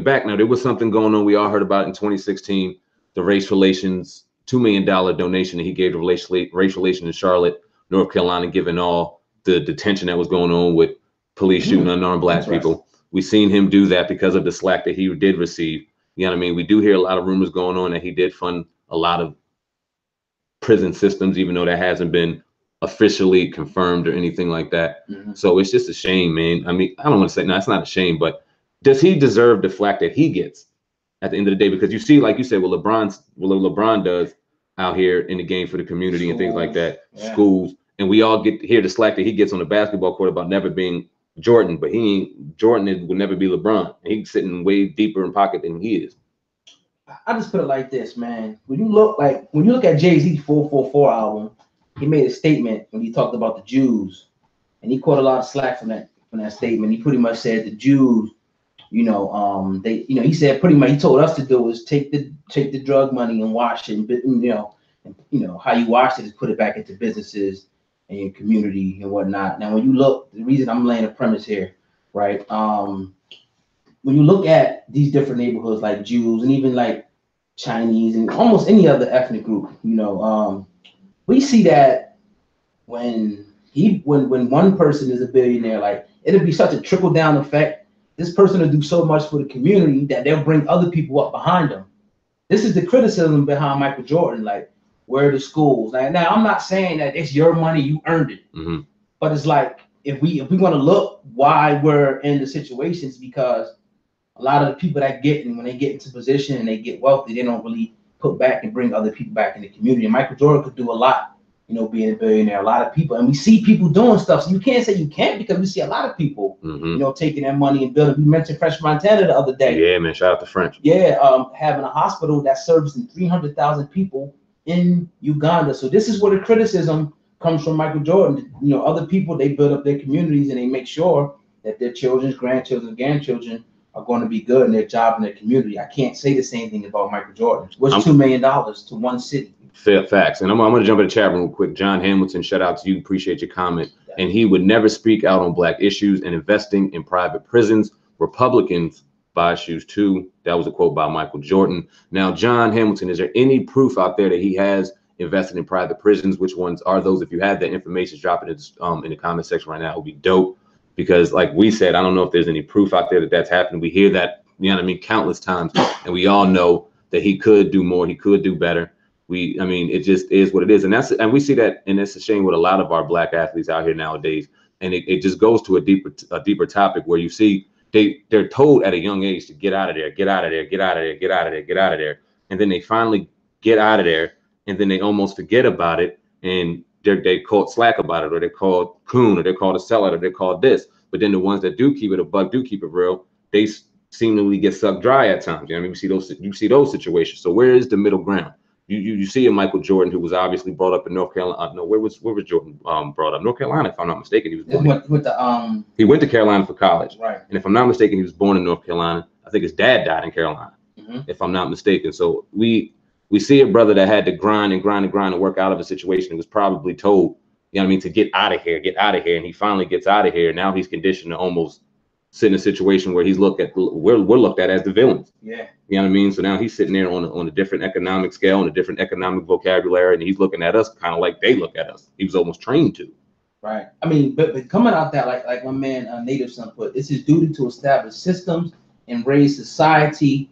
back. Now there was something going on. We all heard about it in 2016. The race relations $2 million donation that he gave to race relations in Charlotte, North Carolina, given all the detention that was going on with police shooting unarmed black people. We've seen him do that because of the slack that he did receive. You know what I mean? We do hear a lot of rumors going on that he did fund a lot of prison systems, even though that hasn't been officially confirmed or anything like that. So it's just a shame, man. I mean, I don't want to say, no, it's not a shame, but does he deserve the flack that he gets at the end of the day? Because you see, like you said, what LeBron does out here in the game for the community and things like that, schools, and we all get to hear the slack that he gets on the basketball court about never being Jordan, but Jordan will never be LeBron. And he's sitting way deeper in pocket than he is. I just put it like this, man. When you look at Jay-Z's 444 album, he made a statement when he talked about the Jews, and he caught a lot of slack from that statement. He pretty much said the Jews, he said pretty much he told us to do is take the drug money and wash it, and how you wash it is put it back into businesses and your community and whatnot. Now, when you look, the reason I'm laying a premise here, right? When you look at these different neighborhoods like Jews and even like Chinese and almost any other ethnic group, we see that when one person is a billionaire, like it'll be such a trickle down effect. This person will do so much for the community that they'll bring other people up behind them. This is the criticism behind Michael Jordan, like where are the schools? Now I'm not saying that it's your money, you earned it, but it's like if we're gonna look why we're in the situations, because a lot of the people that when they get into position and they get wealthy, they don't really put back and bring other people back in the community. And Michael Jordan could do a lot, being a billionaire. A lot of people, and we see people doing stuff. So you can't say you can't, because we see a lot of people, taking that money and building. We mentioned French Montana the other day. Yeah, man, shout out to French. Yeah, having a hospital that's servicing 300,000 people in Uganda. So this is where the criticism comes from Michael Jordan. Other people, they build up their communities and they make sure that their children's grandchildren are going to be good in their job and their community. I can't say the same thing about Michael Jordan. What's $2 million to one city? Fair facts. And I'm going to jump in the chat room real quick. John Hamilton, shout out to you. Appreciate your comment. Yeah. And he would never speak out on black issues and investing in private prisons. Republicans buy shoes too. That was a quote by Michael Jordan. Now, John Hamilton, is there any proof out there that he has invested in private prisons? Which ones are those? If you have that information, drop it in the comment section right now. It would be dope. Because like we said, I don't know if there's any proof out there that that's happened. We hear that, countless times, and we all know that he could do more, he could do better. It just is what it is. And we see that, and it's a shame with a lot of our black athletes out here nowadays. And it just goes to a deeper topic where you see they're told at a young age to get out of there, get out of there, get out of there, get out of there, get out of there. And then they finally get out of there, and then they almost forget about it, and they called slack about it, or they're called coon, or they're called a sellout, or they're called this. But then the ones that do keep it a buck, do keep it real, they seemingly get sucked dry at times. You see those situations. So where is the middle ground? You see a Michael Jordan who was obviously brought up in North Carolina. No, where was Jordan brought up? North Carolina, if I'm not mistaken. He was he went to Carolina for college. Right. And if I'm not mistaken, he was born in North Carolina. I think his dad died in Carolina, if I'm not mistaken. So we see a brother that had to grind and work out of a situation and was probably told, to get out of here, and he finally gets out of here. Now he's conditioned to almost sit in a situation where we're looked at as the villains. Yeah. You know what I mean? So now he's sitting there on a different economic scale, on a different economic vocabulary, and he's looking at us kind of like they look at us. He was almost trained to. Right. But coming out that, like my man Native Son put, it's his duty to establish systems and raise society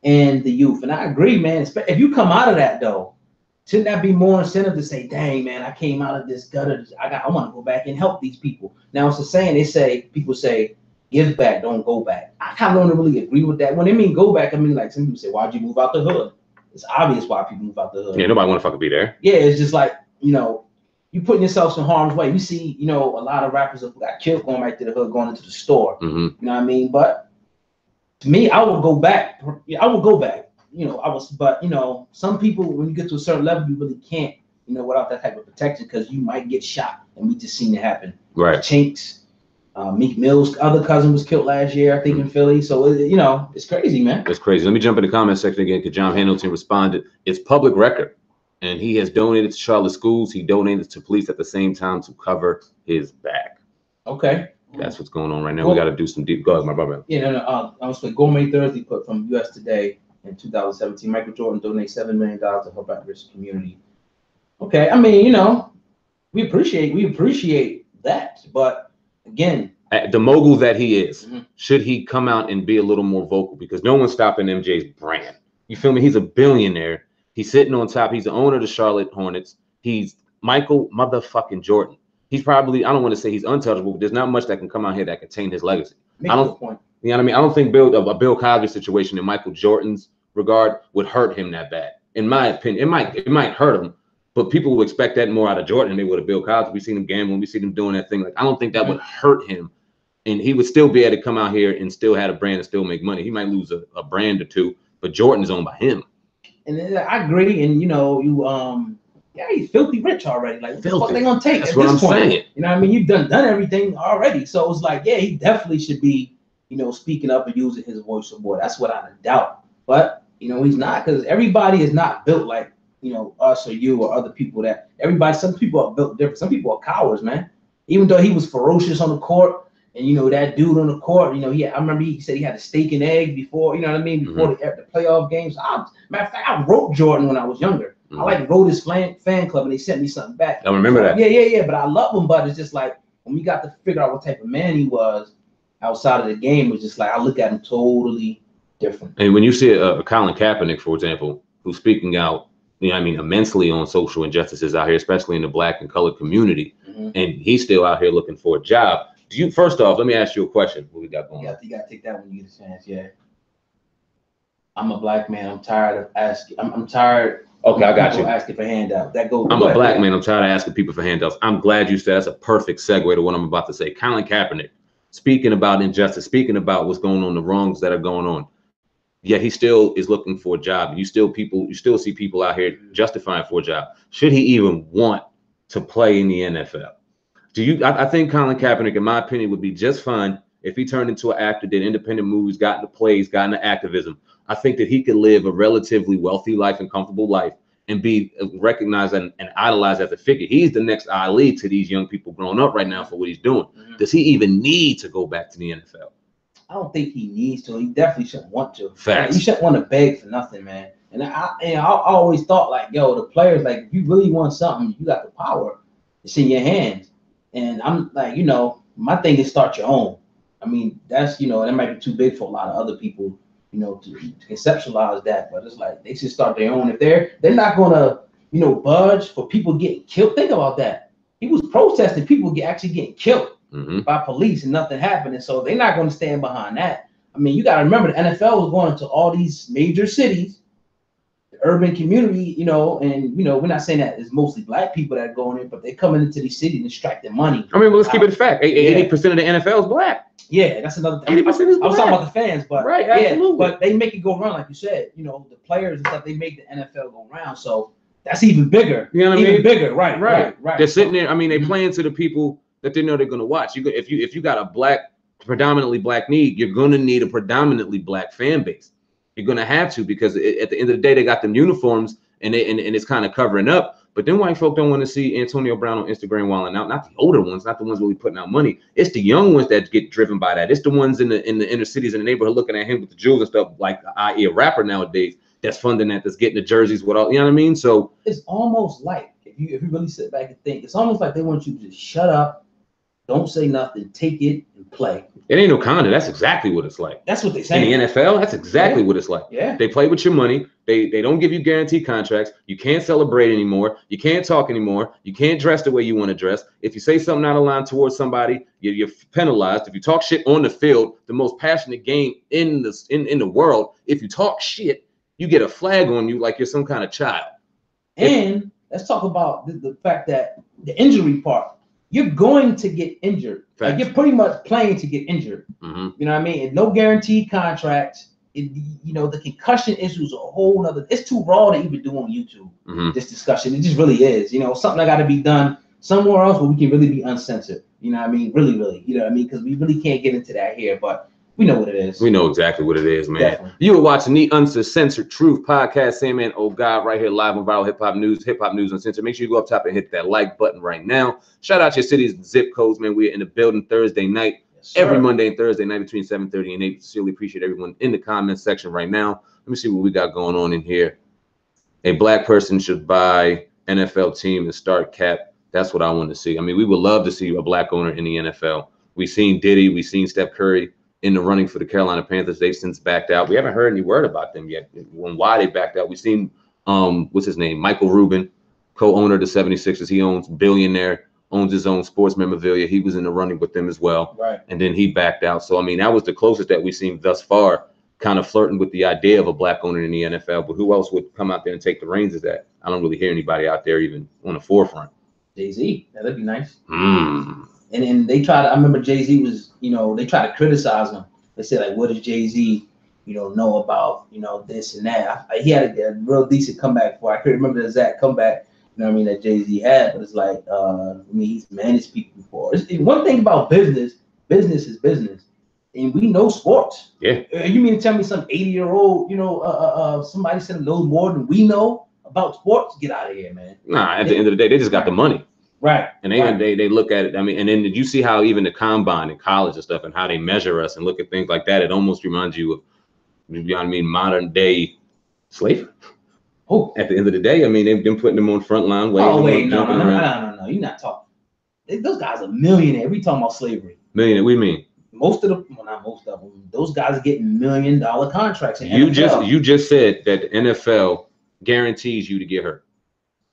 and the youth. And I agree, man. If you come out of that, though, shouldn't that be more incentive to say, dang, man, I came out of this gutter. I want to go back and help these people. Now, it's a saying, people say, give back, don't go back. I kind of don't really agree with that. When they mean go back, I mean, like some people say, why'd you move out the hood? It's obvious why people move out the hood. Yeah, nobody want to fucking be there. Yeah, it's just like, you putting yourself in harm's way. You see, a lot of rappers have got killed going right to the hood, going into the store. You know what I mean? But to me, I would go back. I would go back. Some people, when you get to a certain level, you really can't, without that type of protection, because you might get shot, and we just seen it happen. Right. Chinks, Meek Mill's other cousin was killed last year, I think, in Philly. So it's crazy, man. It's crazy. Let me jump in the comment section again, because John Hamilton responded. It's public record, and he has donated to Charlotte schools. He donated to police at the same time to cover his back. Okay. That's what's going on right now. We got to do some deep. Go ahead, my brother. Yeah, no. I was like Gourmet Thursday put from U.S. Today. In 2017, Michael Jordan donated $7 million to help out rich community. Okay, we appreciate that, but again, the mogul that he is, should he come out and be a little more vocal? Because no one's stopping MJ's brand. You feel me? He's a billionaire. He's sitting on top. He's the owner of the Charlotte Hornets. He's Michael motherfucking Jordan. He's probably, I don't want to say he's untouchable, but there's not much that can come out here that can taint his legacy. I don't, you know what I mean? I don't think a Bill Cosby situation in Michael Jordan's regard would hurt him that bad. In my opinion, it might hurt him, but people would expect that more out of Jordan than they would of Bill Cosby. We seen him gambling, we seen him doing that thing. Like, I don't think that would hurt him, and he would still be able to come out here and still have a brand and still make money. He might lose a brand or two, but Jordan is owned by him. And I agree, and yeah, he's filthy rich already. Like, what the fuck they gonna take? That's what I'm saying. You know what I mean? You've done everything already. So it's like, yeah, he definitely should be, speaking up and using his voice some more. That's without a doubt. But, he's not, because everybody is not built like, us or you or other people some people are built different. Some people are cowards, man. Even though he was ferocious on the court and, that dude on the court, I remember he said he had a steak and egg before, before the playoff games. Matter of fact, I wrote Jordan when I was younger. I wrote his fan club and they sent me something back. I remember that. Yeah. But I love him. But it's just like when we got to figure out what type of man he was outside of the game, it was just like I look at him totally different. And when you see Colin Kaepernick, for example, who's speaking out, immensely on social injustices out here, especially in the Black and colored community, and he's still out here looking for a job. First off, let me ask you a question. What we got going on? You got to take that when you get a chance. Yeah. I'm a black man. I'm tired of asking. I'm tired. Okay, I got you. Asking for handouts. I'm a black man. I'm tired of asking people for handouts. I'm glad you said that's a perfect segue to what I'm about to say. Colin Kaepernick, speaking about injustice, speaking about what's going on, the wrongs that are going on. Yet he still is looking for a job. You still see people out here justifying for a job. Should he even want to play in the NFL? I think Colin Kaepernick, in my opinion, would be just fine if he turned into an actor, did independent movies, got into plays, got into activism. I think that he could live a relatively wealthy life and comfortable life and be recognized and idolized as a figure. He's the next Ali to these young people growing up right now for what he's doing. Does he even need to go back to the NFL? I don't think he needs to. He definitely shouldn't want to. Facts. You shouldn't want to beg for nothing, man. And I always thought, like, yo, the players, like, if you really want something, you got the power. It's in your hands. And I'm like, my thing is start your own. I mean, that's, that might be too big for a lot of other people, to conceptualize that. But it's like they should start their own. If they're not gonna, budge for people getting killed. Think about that. He was protesting, people actually getting killed by police and nothing happening. So they're not going to stand behind that. I mean, you got to remember the NFL was going into all these major cities, the urban community, and we're not saying that it's mostly black people that are going in, but they're coming into these cities and extracting money. I mean, well, let's keep it a fact. 80% of the NFL is black. Yeah, that's another thing. 80% is black. I was talking about the fans, but right, absolutely. But they make it go around, like you said. The players and stuff, they make the NFL go around. So that's even bigger. You know what I mean? Even bigger, right. They're sitting there. I mean, they playing to the people that they know they're going to watch. If you got a predominantly black need, you're going to need a predominantly black fan base. You're going to have to, because at the end of the day, they got them uniforms and it's kind of covering up. But then white folk don't want to see Antonio Brown on Instagram wilding out. Not the older ones, not the ones really putting out money. It's the young ones that get driven by that. It's the ones in the inner cities in the neighborhood looking at him with the jewels and stuff, like i.e. a rapper nowadays that's funding that's getting the jerseys with all, you know what I mean? So it's almost like, if you really sit back and think, it's almost like they want you to just shut up, don't say nothing, take it and play. It ain't no Wakanda. That's exactly what it's like. That's what they say. In the NFL, that's exactly what it's like. Yeah. They play with your money. They don't give you guaranteed contracts. You can't celebrate anymore. You can't talk anymore. You can't dress the way you want to dress. If you say something out of line towards somebody, you're penalized. If you talk shit on the field, the most passionate game in the world, if you talk shit, you get a flag on you like you're some kind of child. And let's talk about the fact that the injury part. You're going to get injured. Like, you're pretty much playing to get injured. You know what I mean? And no guaranteed contracts. The concussion issue is a whole nother. It's too raw to even do on YouTube. This discussion, it just really is. Something that got to be done somewhere else where we can really be uncensored. You know what I mean? Really, really. You know what I mean? Because we really can't get into that here, but we know what it is. We know exactly what it is, man. Definitely. You were watching the Uncensored Truth podcast. Same man, oh God, right here live on Viral Hip Hop News Uncensored. Make sure you go up top and hit that like button right now. Shout out your cities and zip codes, man. We're in the building Thursday night. Yes, every Monday and Thursday night between 7:30 and 8. Sincerely appreciate everyone in the comments section right now. Let me see what we got going on in here. A black person should buy NFL team and start cap. That's what I want to see. I mean, we would love to see a black owner in the NFL. We seen Diddy, we seen Steph Curry in the running for the Carolina Panthers. They've since backed out. We haven't heard any word about them yet. Why they backed out? We seen what's his name? Michael Rubin, co-owner of the 76ers. He owns billionaire, owns his own sports memorabilia. He was in the running with them as well. Right. And then he backed out. So I mean, that was the closest that we've seen thus far, kind of flirting with the idea of a black owner in the NFL. But who else would come out there and take the reins of that? I don't really hear anybody out there even on the forefront. Jay-Z, that'd be nice. And they tried to, I remember Jay-Z was, they tried to criticize him. They said, like, what does Jay-Z, know about, this and that. He had a real decent comeback for. I couldn't remember the exact comeback, that Jay-Z had, but it's like, he's managed people before. One thing about business is business. And we know sports. Yeah. You mean to tell me some 80-year-old, somebody said knows more than we know about sports? Get out of here, man. Nah, at the end of the day, they just got the money. Right. And they look at it. I mean, and then did you see how even the combine in college and stuff and how they measure us and look at things like that? It almost reminds you of, modern day slavery. Oh, at the end of the day, I mean, they've been putting them on front line. No. You're not talking. Those guys are millionaires. We talking about slavery. Millionaire. What do you mean? Most of them, well, not most of them. Those guys are getting $1 million contracts. In you NFL. just said that the NFL guarantees you to get hurt.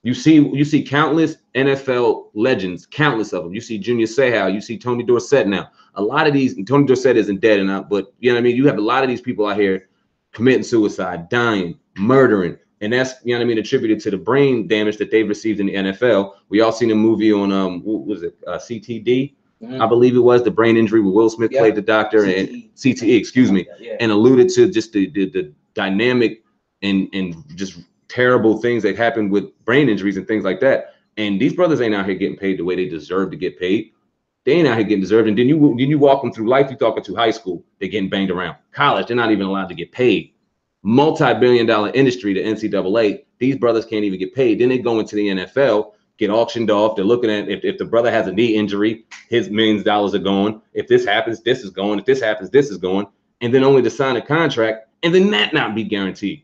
You see countless NFL legends, countless of them. You see Junior Seau, you see Tony Dorsett now. A lot of these, Tony Dorsett isn't dead enough, but you know what I mean? You have a lot of these people out here committing suicide, dying, murdering. And that's, attributed to the brain damage that they've received in the NFL. We all seen a movie on, what was it, CTD? I believe it was, the brain injury where Will Smith played the doctor, and CTE, excuse me, and alluded to just the dynamic and just terrible things that happen with brain injuries and things like that. And these brothers ain't out here getting paid the way they deserve to get paid. They ain't out here getting deserved. And then you walk them through life. You talking to high school, they're getting banged around. College, they're not even allowed to get paid. Multi-billion-dollar industry, the NCAA, these brothers can't even get paid. Then they go into the NFL, get auctioned off. They're looking at if the brother has a knee injury, his millions of dollars are going. If this happens, this is going. If this happens, this is going. And then only to sign a contract and then that not be guaranteed.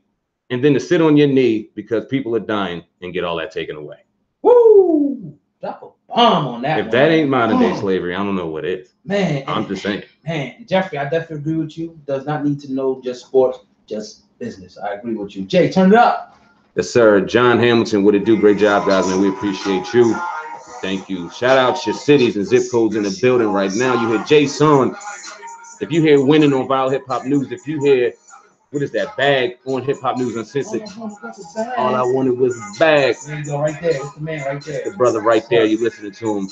And then to sit on your knee because people are dying and get all that taken away. Woo! Drop a bomb on that. If that ain't modern day slavery, I don't know what is. Man, I'm just saying. Man, Jeffrey, I definitely agree with you. Does not need to know just sports, just business. I agree with you. Jay, turn it up. Yes, sir. John Hamilton, what it do? Great job, guys, man. We appreciate you. Thank you. Shout out your cities and zip codes in the building right now. You hear Jason. If you hear winning on Viral Hip Hop News, if you hear what is that bag on Hip Hop News Uncensored? All I wanted was a bag. There you go, right there. It's the man right there. The brother right there. You listening to him.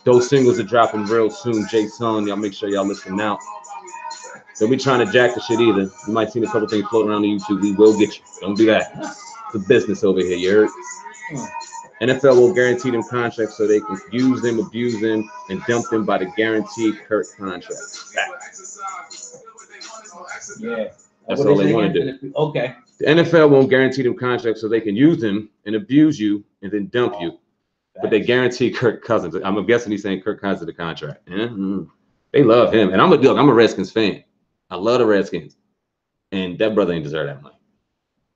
Those singles are dropping real soon. Jason, y'all make sure y'all listen out. Don't be trying to jack the shit either. You might see a couple things floating around on YouTube. We will get you. Don't do that. It's a business over here. You heard? NFL will guarantee them contracts so they can use them, abuse them, and dump them by the guaranteed Kurt contract. Yeah. That's all they want to do. Okay. The NFL won't guarantee them contracts so they can use them and abuse you and then dump you. But they guarantee Kirk Cousins. I'm guessing he's saying Kirk Cousins the contract. They love him. And I'm a Redskins fan. I love the Redskins. And that brother ain't deserve that money.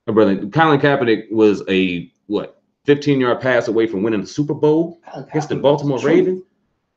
My brother, Colin Kaepernick was a 15-yard pass away from winning the Super Bowl against the Baltimore Ravens.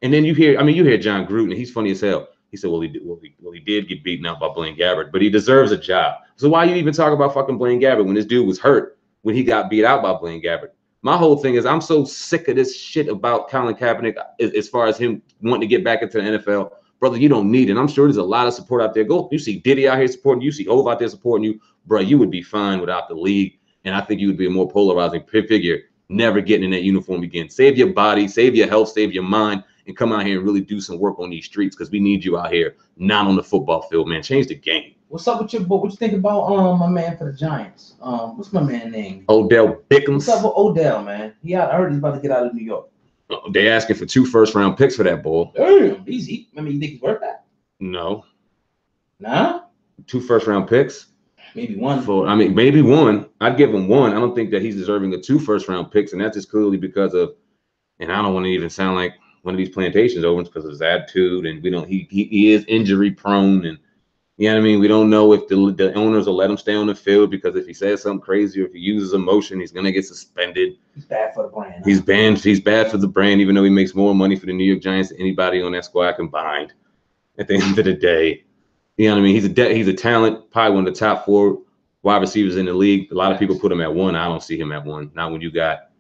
And then you hear John Gruden, and he's funny as hell. He said, well, he did get beaten out by Blaine Gabbert, but he deserves a job. So why you even talk about fucking Blaine Gabbert when this dude was hurt when he got beat out by Blaine Gabbert? My whole thing is I'm so sick of this shit about Colin Kaepernick as far as him wanting to get back into the NFL. Brother, you don't need it. I'm sure there's a lot of support out there. You see Diddy out here supporting you. You see Hov out there supporting you. Bro, you would be fine without the league. And I think you would be a more polarizing figure, never getting in that uniform again. Save your body, save your health, save your mind, and come out here and really do some work on these streets because we need you out here, not on the football field, man. Change the game. What's up with your boy? What you think about my man for the Giants? What's my man name? Odell Beckham. What's up with Odell, man? I heard he's about to get out of New York. They asking for 2 first-round picks for that boy. Damn, easy. I mean, you think he's worth that? No. Nah? 2 first-round picks? Maybe one. Maybe one. I'd give him 1. I don't think that he's deserving of 2 first-round picks, and that's just clearly because of, and I don't want to even sound like one of these plantations owners because of his attitude, and he is injury prone, and You know what I mean? We don't know if the owners will let him stay on the field, because if he says something crazy or if he uses emotion, he's gonna get suspended. He's bad for the brand. He's banned. He's bad for the brand, even though he makes more money for the New York Giants than anybody on that squad combined. At the end of the day, you know what I mean? He's a talent, probably one of the top 4 wide receivers in the league. A lot of people put him at 1. I don't see him at 1. Not when you got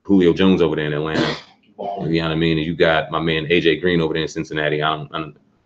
Julio Jones over there in Atlanta. You know what I mean? And you got my man AJ Green over there in Cincinnati. I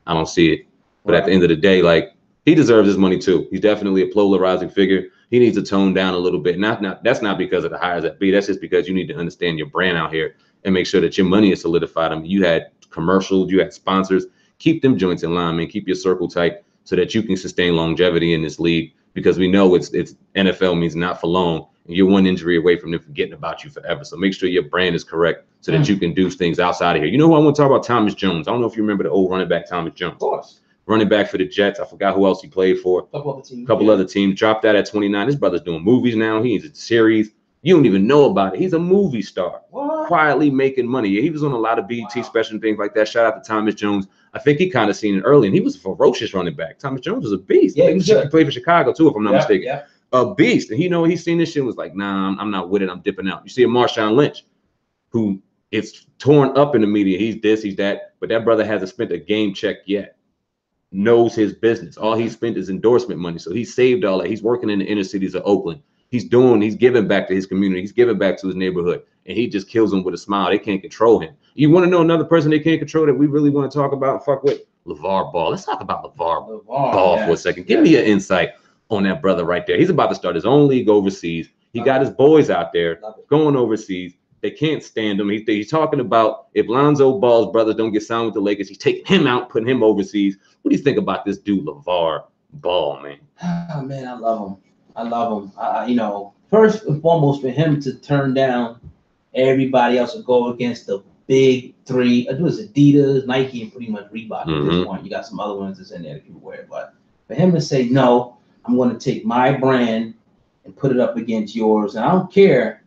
don't see it. But at the end of the day, like, he deserves his money too. He's definitely a polarizing figure. He needs to tone down a little bit. That's not because of the hires that be. That's just because you need to understand your brand out here and make sure that your money is solidified. I mean, you had commercials, you had sponsors. Keep them joints in line, man. Keep your circle tight so that you can sustain longevity in this league, because we know it's NFL means not for long, and you're one injury away from them forgetting about you forever. So make sure your brand is correct so that you can do things outside of here. You know who I want to talk about? Thomas Jones. I don't know if you remember the old running back Thomas Jones. Of course. Running back for the Jets. I forgot who else he played for. Couple other teams. Dropped out at 29. This brother's doing movies now. He's in series. You don't even know about it. He's a movie star. What? Quietly making money. Yeah, he was on a lot of BET special and things like that. Shout out to Thomas Jones. I think he kind of seen it early, and he was a ferocious running back. Thomas Jones was a beast. Yeah, he played for Chicago too, if I'm not mistaken. Yeah. A beast. And he's seen this shit and was like, nah, I'm not with it. I'm dipping out. You see a Marshawn Lynch, who is torn up in the media. He's this, he's that. But that brother hasn't spent a game check yet. Knows his business. All he spent is endorsement money. So he saved all that. He's working in the inner cities of Oakland. He's giving back to his community. He's giving back to his neighborhood. And he just kills them with a smile. They can't control him. You want to know another person they can't control that we really want to talk about and fuck with? LaVar Ball. Let's talk about LaVar Ball for a second. Give me an insight on that brother right there. He's about to start his own league overseas. He got his boys out there going overseas. They can't stand him. He's talking about if Lonzo Ball's brothers don't get signed with the Lakers, he's taking him out, putting him overseas. What do you think about this dude, LaVar Ball, man? Oh, man, I love him. I love him. You know, first and foremost, for him to turn down everybody else and go against the big 3. It was Adidas, Nike, and pretty much Reebok at this point. You got some other ones that's in there that people wear. But for him to say, no, I'm going to take my brand and put it up against yours. And I don't care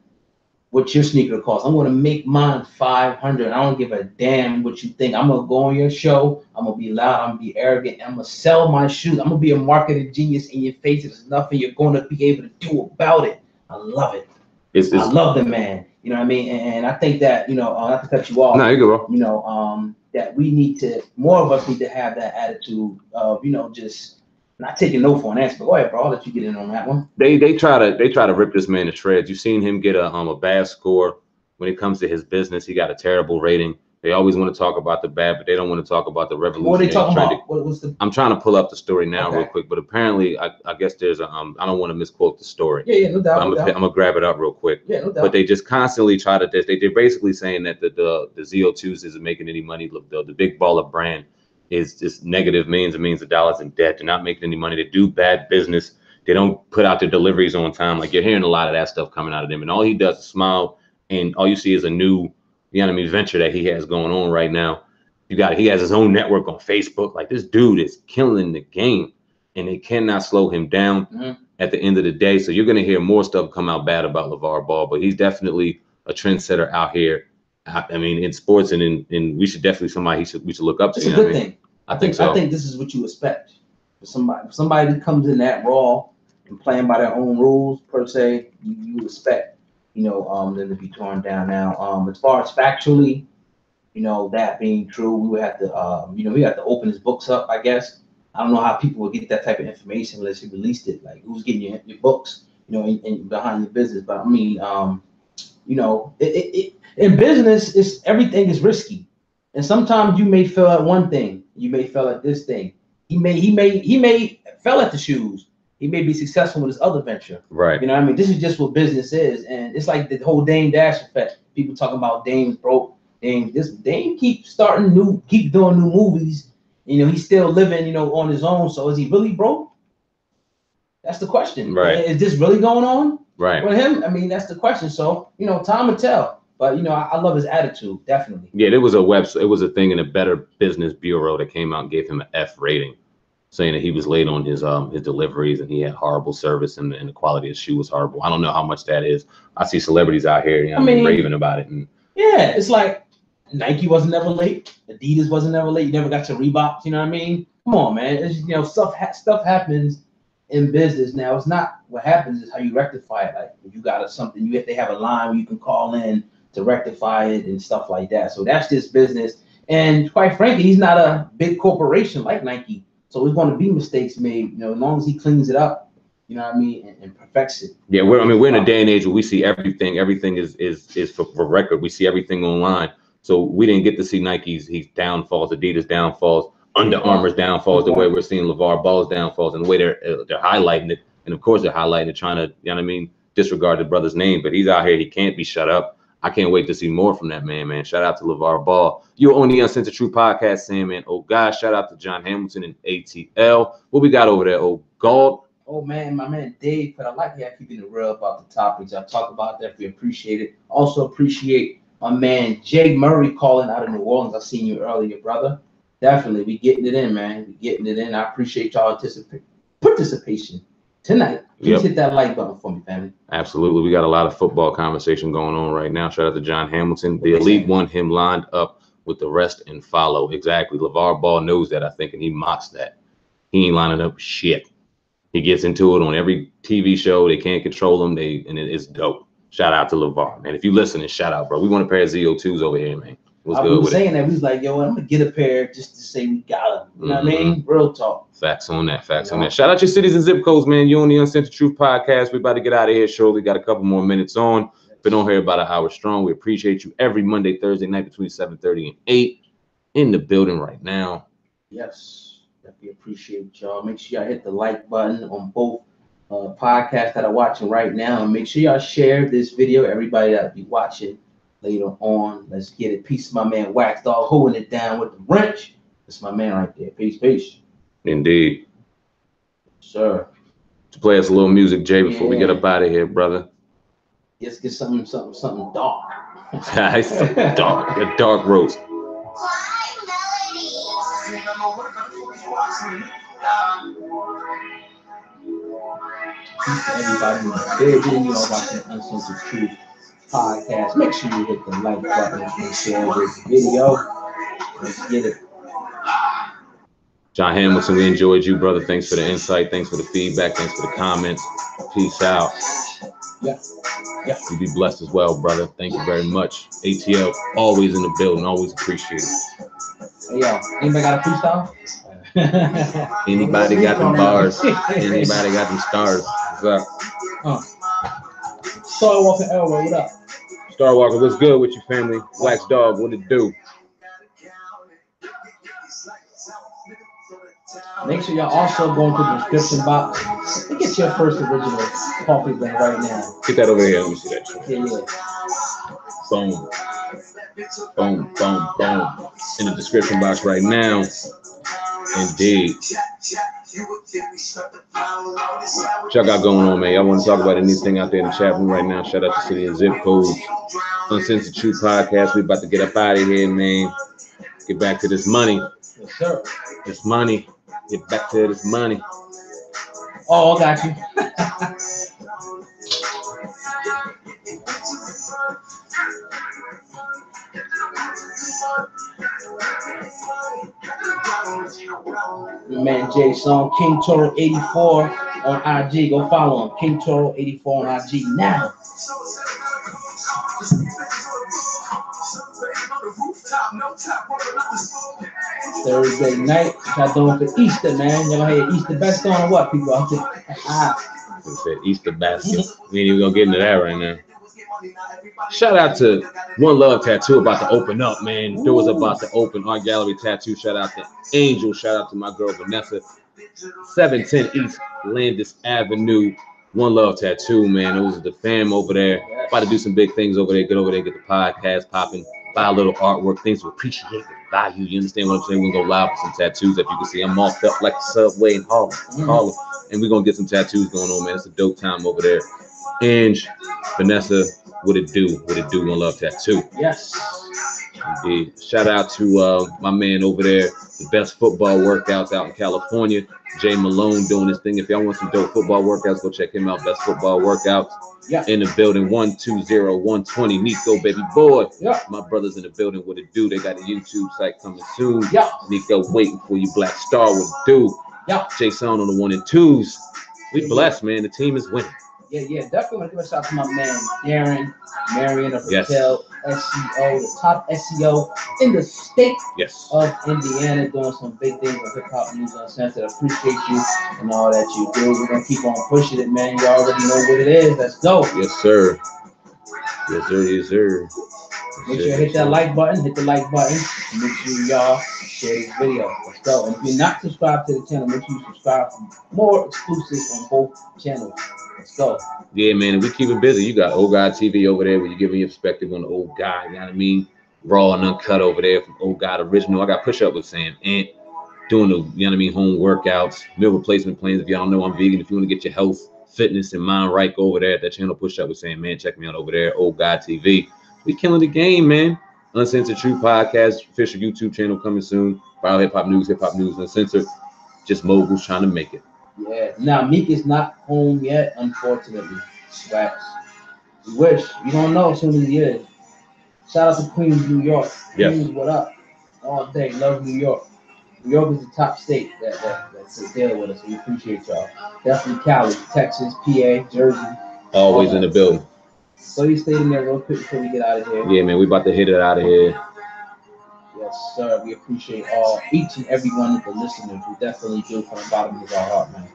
what your sneaker costs. I'm going to make mine $500. I don't give a damn what you think. I'm going to go on your show. I'm going to be loud. I'm going to be arrogant. I'm going to sell my shoes. I'm going to be a marketing genius in your face. There's nothing you're going to be able to do about it. I love it. I love the man. You know what I mean? And I think that, you know, not to cut you off. No, you go, bro. You know, that we need to, more of us need to have that attitude of, you know, just not taking no for an answer. But go ahead, bro. I'll let you get in on that one. They try to rip this man to shreds. You've seen him get a bad score when it comes to his business. He got a terrible rating. They always want to talk about the bad, but they don't want to talk about the revolution. What are they talking about? I'm trying to pull up the story now real quick, but apparently I guess there's a I don't want to misquote the story. Yeah, no doubt. I'm gonna grab it up real quick. Yeah, no doubt. But they just constantly try to they're basically saying that the ZO2s isn't making any money. The big baller brand is just negative millions and millions of dollars in debt. They're not making any money. They do bad business. They don't put out their deliveries on time. Like, you're hearing a lot of that stuff coming out of them, and all he does is smile, and all you see is a new, you know what I mean, venture that he has going on right now. He has his own network on Facebook. Like, this dude is killing the game, and they cannot slow him down at the end of the day. So you're going to hear more stuff come out bad about LaVar Ball, but he's definitely a trendsetter out here. I mean, in sports, and we should definitely we should look up to. It's a good thing. I think so. I think this is what you expect. For somebody that comes in that raw and playing by their own rules per se, you expect, you know, them to be torn down. Now, as far as factually, you know, that being true, we would have to, you know, we have to open his books up, I guess. I don't know how people would get that type of information unless he released it. Like, who's getting your books, you know, in behind your business. But I mean, you know, in business, everything is risky, and sometimes you may fail at one thing, you may fail at this thing. He may fail at the shoes. He may be successful with his other venture. Right. You know what I mean? This is just what business is, and it's like the whole Dame Dash effect. People talking about Dame's broke. Dame keep doing new movies. You know, he's still living, you know, on his own. So is he really broke? That's the question. Right. Is this really going on? Right. With him? I mean, that's the question. So, you know, time will tell. But, you know, I love his attitude, definitely. Yeah, it was a thing in the Better Business Bureau that came out and gave him an F rating, saying that he was late on his deliveries and he had horrible service and the quality of the shoe was horrible. I don't know how much that is. I see celebrities out here, you know, I mean, raving about it. And yeah, it's like Nike wasn't never late. Adidas wasn't never late. You never got your Reeboks, you know what I mean? Come on, man. It's, you know, stuff happens in business now. It's not what happens, is how you rectify it. Like if you got something, they have a line where you can call in to rectify it and stuff like that. So that's just business. And quite frankly, he's not a big corporation like Nike. So there's going to be mistakes made, you know, as long as he cleans it up, you know what I mean, and perfects it. Yeah, we're in a day and age where we see everything. Everything is for record. We see everything online. So we didn't get to see Nike's downfalls, Adidas downfalls, Under Armour's downfalls, the way we're seeing LaVar Ball's downfalls, and the way they're highlighting it. And of course they're highlighting it, trying to, you know what I mean, disregard the brother's name. But he's out here. He can't be shut up. I can't wait to see more from that man. Shout out to LaVar Ball. You're on the Uncensored Truth podcast saying, man, oh gosh, shout out to John Hamilton and ATL. What we got over there, oh God? Oh man, my man Dave, but I like y'all keeping it real about the topics y'all talk about. Definitely appreciate it. Also appreciate my man Jay Murray calling out of New Orleans. I seen you earlier, brother. Definitely, we getting it in, man. We getting it in. I appreciate y'all participation tonight. Please hit that like button for me, family. Absolutely. We got a lot of football conversation going on right now. Shout out to John Hamilton. The elite want him lined up with the rest and follow. Exactly. LaVar Ball knows that, I think, and he mocks that. He ain't lining up shit. He gets into it on every TV show. They can't control him. And it's dope. Shout out to LaVar, man. If you listening, shout out, bro. We want a pair of ZO2s over here, man. What's good with saying that, we was like, yo, I'm gonna get a pair just to say we got them. You know what I mean? Real talk. Facts on that. Facts on that. Shout out your cities and zip codes, man. You on the Uncensored Truth podcast. We're about to get out of here shortly. Got a couple more minutes on. Been on here about an hour strong. We appreciate you every Monday, Thursday night between 7:30 and 8 in the building right now. Yes, definitely appreciate y'all. Make sure y'all hit the like button on both podcasts that are watching right now, and make sure y'all share this video. Everybody that'll be watching later on. Let's get it. Peace, my man Wax Dog, holding it down with the wrench. That's my man right there. Peace, peace. Indeed. Sir. To play us a little music, Jay, before we get up out of here, brother. Let's get something dark. Dark. A dark roast. Peace to everybody who's there. You all watching Uncensored Truth podcast. Make sure you hit the like button and share this video. Let's get it. John Hamilton, we enjoyed you, brother. Thanks for the insight. Thanks for the feedback. Thanks for the comments. Peace out. Yeah. You be blessed as well, brother. Thank you very much. ATL, always in the building. Always appreciate it. Hey, yo, anybody got a freestyle? Anybody got them bars? Anybody got them stars? What's up? Star Walker Elway, what up? Star Walker, what's good with your family? Wax Dog, what it do? Make sure y'all also go into the description box and get your first original coffee blend right now. Get that over here. Let me see that. Yeah. Boom. Boom, boom, boom. In the description box right now. Indeed. What y'all got going on, man? Y'all want to talk about anything out there in the chat room right now? Shout out to City and Zip Codes. Uncensored Truth podcast. We about to get up out of here, man. Get back to this money. Yes, sir. This money. Get back to this money. Oh, I got you. Man, Jay song King Toro 84 on IG. Go follow him. King Toro 84 on IG now. Thursday night, y'all doing for Easter, man. Y'all hear Easter best on or what, people? They said Easter basket. We ain't even gonna get into that right now. Shout out to One Love Tattoo about to open up, man. Doors about to open. Art Gallery Tattoo. Shout out to Angel. Shout out to my girl Vanessa. 710 East Landis Avenue. One Love Tattoo, man. Those are the fam over there. About to do some big things over there. Get over there, get the podcast popping. Buy a little artwork. Things to appreciate the value. You understand what I'm saying? We're gonna go live with some tattoos. If you can see, I'm marked up like the subway in Harlem. And we're gonna get some tattoos going on, man. It's a dope time over there. Ange, Vanessa, what it do? What it do? One Love Tattoo. Yes. Indeed. Shout out to my man over there, the best football workouts out in California. Jay Malone doing his thing. If y'all want some dope football workouts, go check him out. Best football workouts. Yeah. In the building, 120 120 Nico, baby boy. Yeah. My brothers in the building, what it do? They got a YouTube site coming soon. Yeah. Nico waiting for you, Black Star, what it do? Yeah. Jason on the 1 and 2s. We blessed, man. The team is winning. Yeah, definitely want to give a shout out to my man Darren, Marion of Yes. Hotel SEO, the top SEO in the state Yes. of Indiana, doing some big things with hip hop news uncensored. I appreciate you and all that you do. We're gonna keep on pushing it, man. You already know what it is. Let's go. Yes, sir. Yes, sir. Yes, sir. Make sure you hit that like button. Hit the like button. And make sure y'all share this video. Let's go. And if you're not subscribed to the channel, make sure you subscribe for more exclusives on both channels. Let's go. Yeah, man, and we keep it busy. You got Old God TV over there where you're giving your perspective on the old guy, you know what I mean? Raw and uncut over there from Old God Original. I got push up with Cent and doing the, you know what I mean, home workouts, meal replacement plans. If y'all don't know, I'm vegan. If you want to get your health, fitness, and mind right, go over there at that channel. Push up with Cent, man. Check me out over there, Old God TV. We killing the game, man. Uncensored True Podcast, official YouTube channel coming soon. Viral Hip Hop News, Uncensored. Just moguls trying to make it. Yeah. Now Meek is not home yet, unfortunately. Wax. We wish. You don't know as soon as he is. Shout out to Queens, New York. Yes. Queens, what up? All day. Love New York. New York is the top state that's deal with us. So we appreciate y'all. Definitely Cali, Texas, PA, Jersey. Always in the building. So you stay in there real quick before we get out of here. Yeah, man, we about to hit it out of here. Yes, sir. We appreciate each and every one of the listeners. We definitely do from the bottom of our heart, man.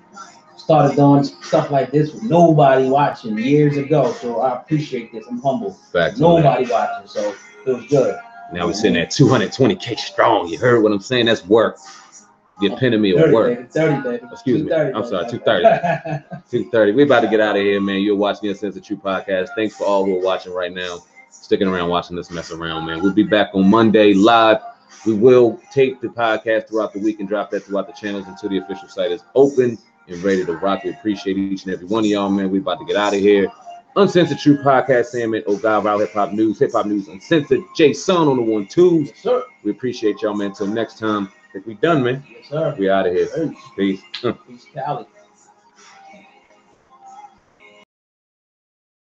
Started doing stuff like this with nobody watching years ago, so I appreciate this. I'm humble. Facts. Nobody watching, so it feels good. Now we're sitting at 220K strong. You heard what I'm saying? That's work. The epitome of 30, work. baby, 30, baby. Excuse me. I'm sorry, 230. 230. 230. We about to get out of here, man. You're watching the Uncensored True Podcast. Thanks for all who are watching right now. Sticking around watching this mess around, man. We'll be back on Monday live. We will take the podcast throughout the week and drop that throughout the channels until the official site is open and ready to rock. We appreciate each and every one of y'all, man. We about to get out of here. Uncensored True Podcast, Sam, man. Oh God, Viral Hip Hop News, Uncensored. Jason on the 1 2s. Yes, sir. We appreciate y'all, man. Until next time. I think we done, man. Yes, sir. We out of here. Peace. Peace. Peace, Cali.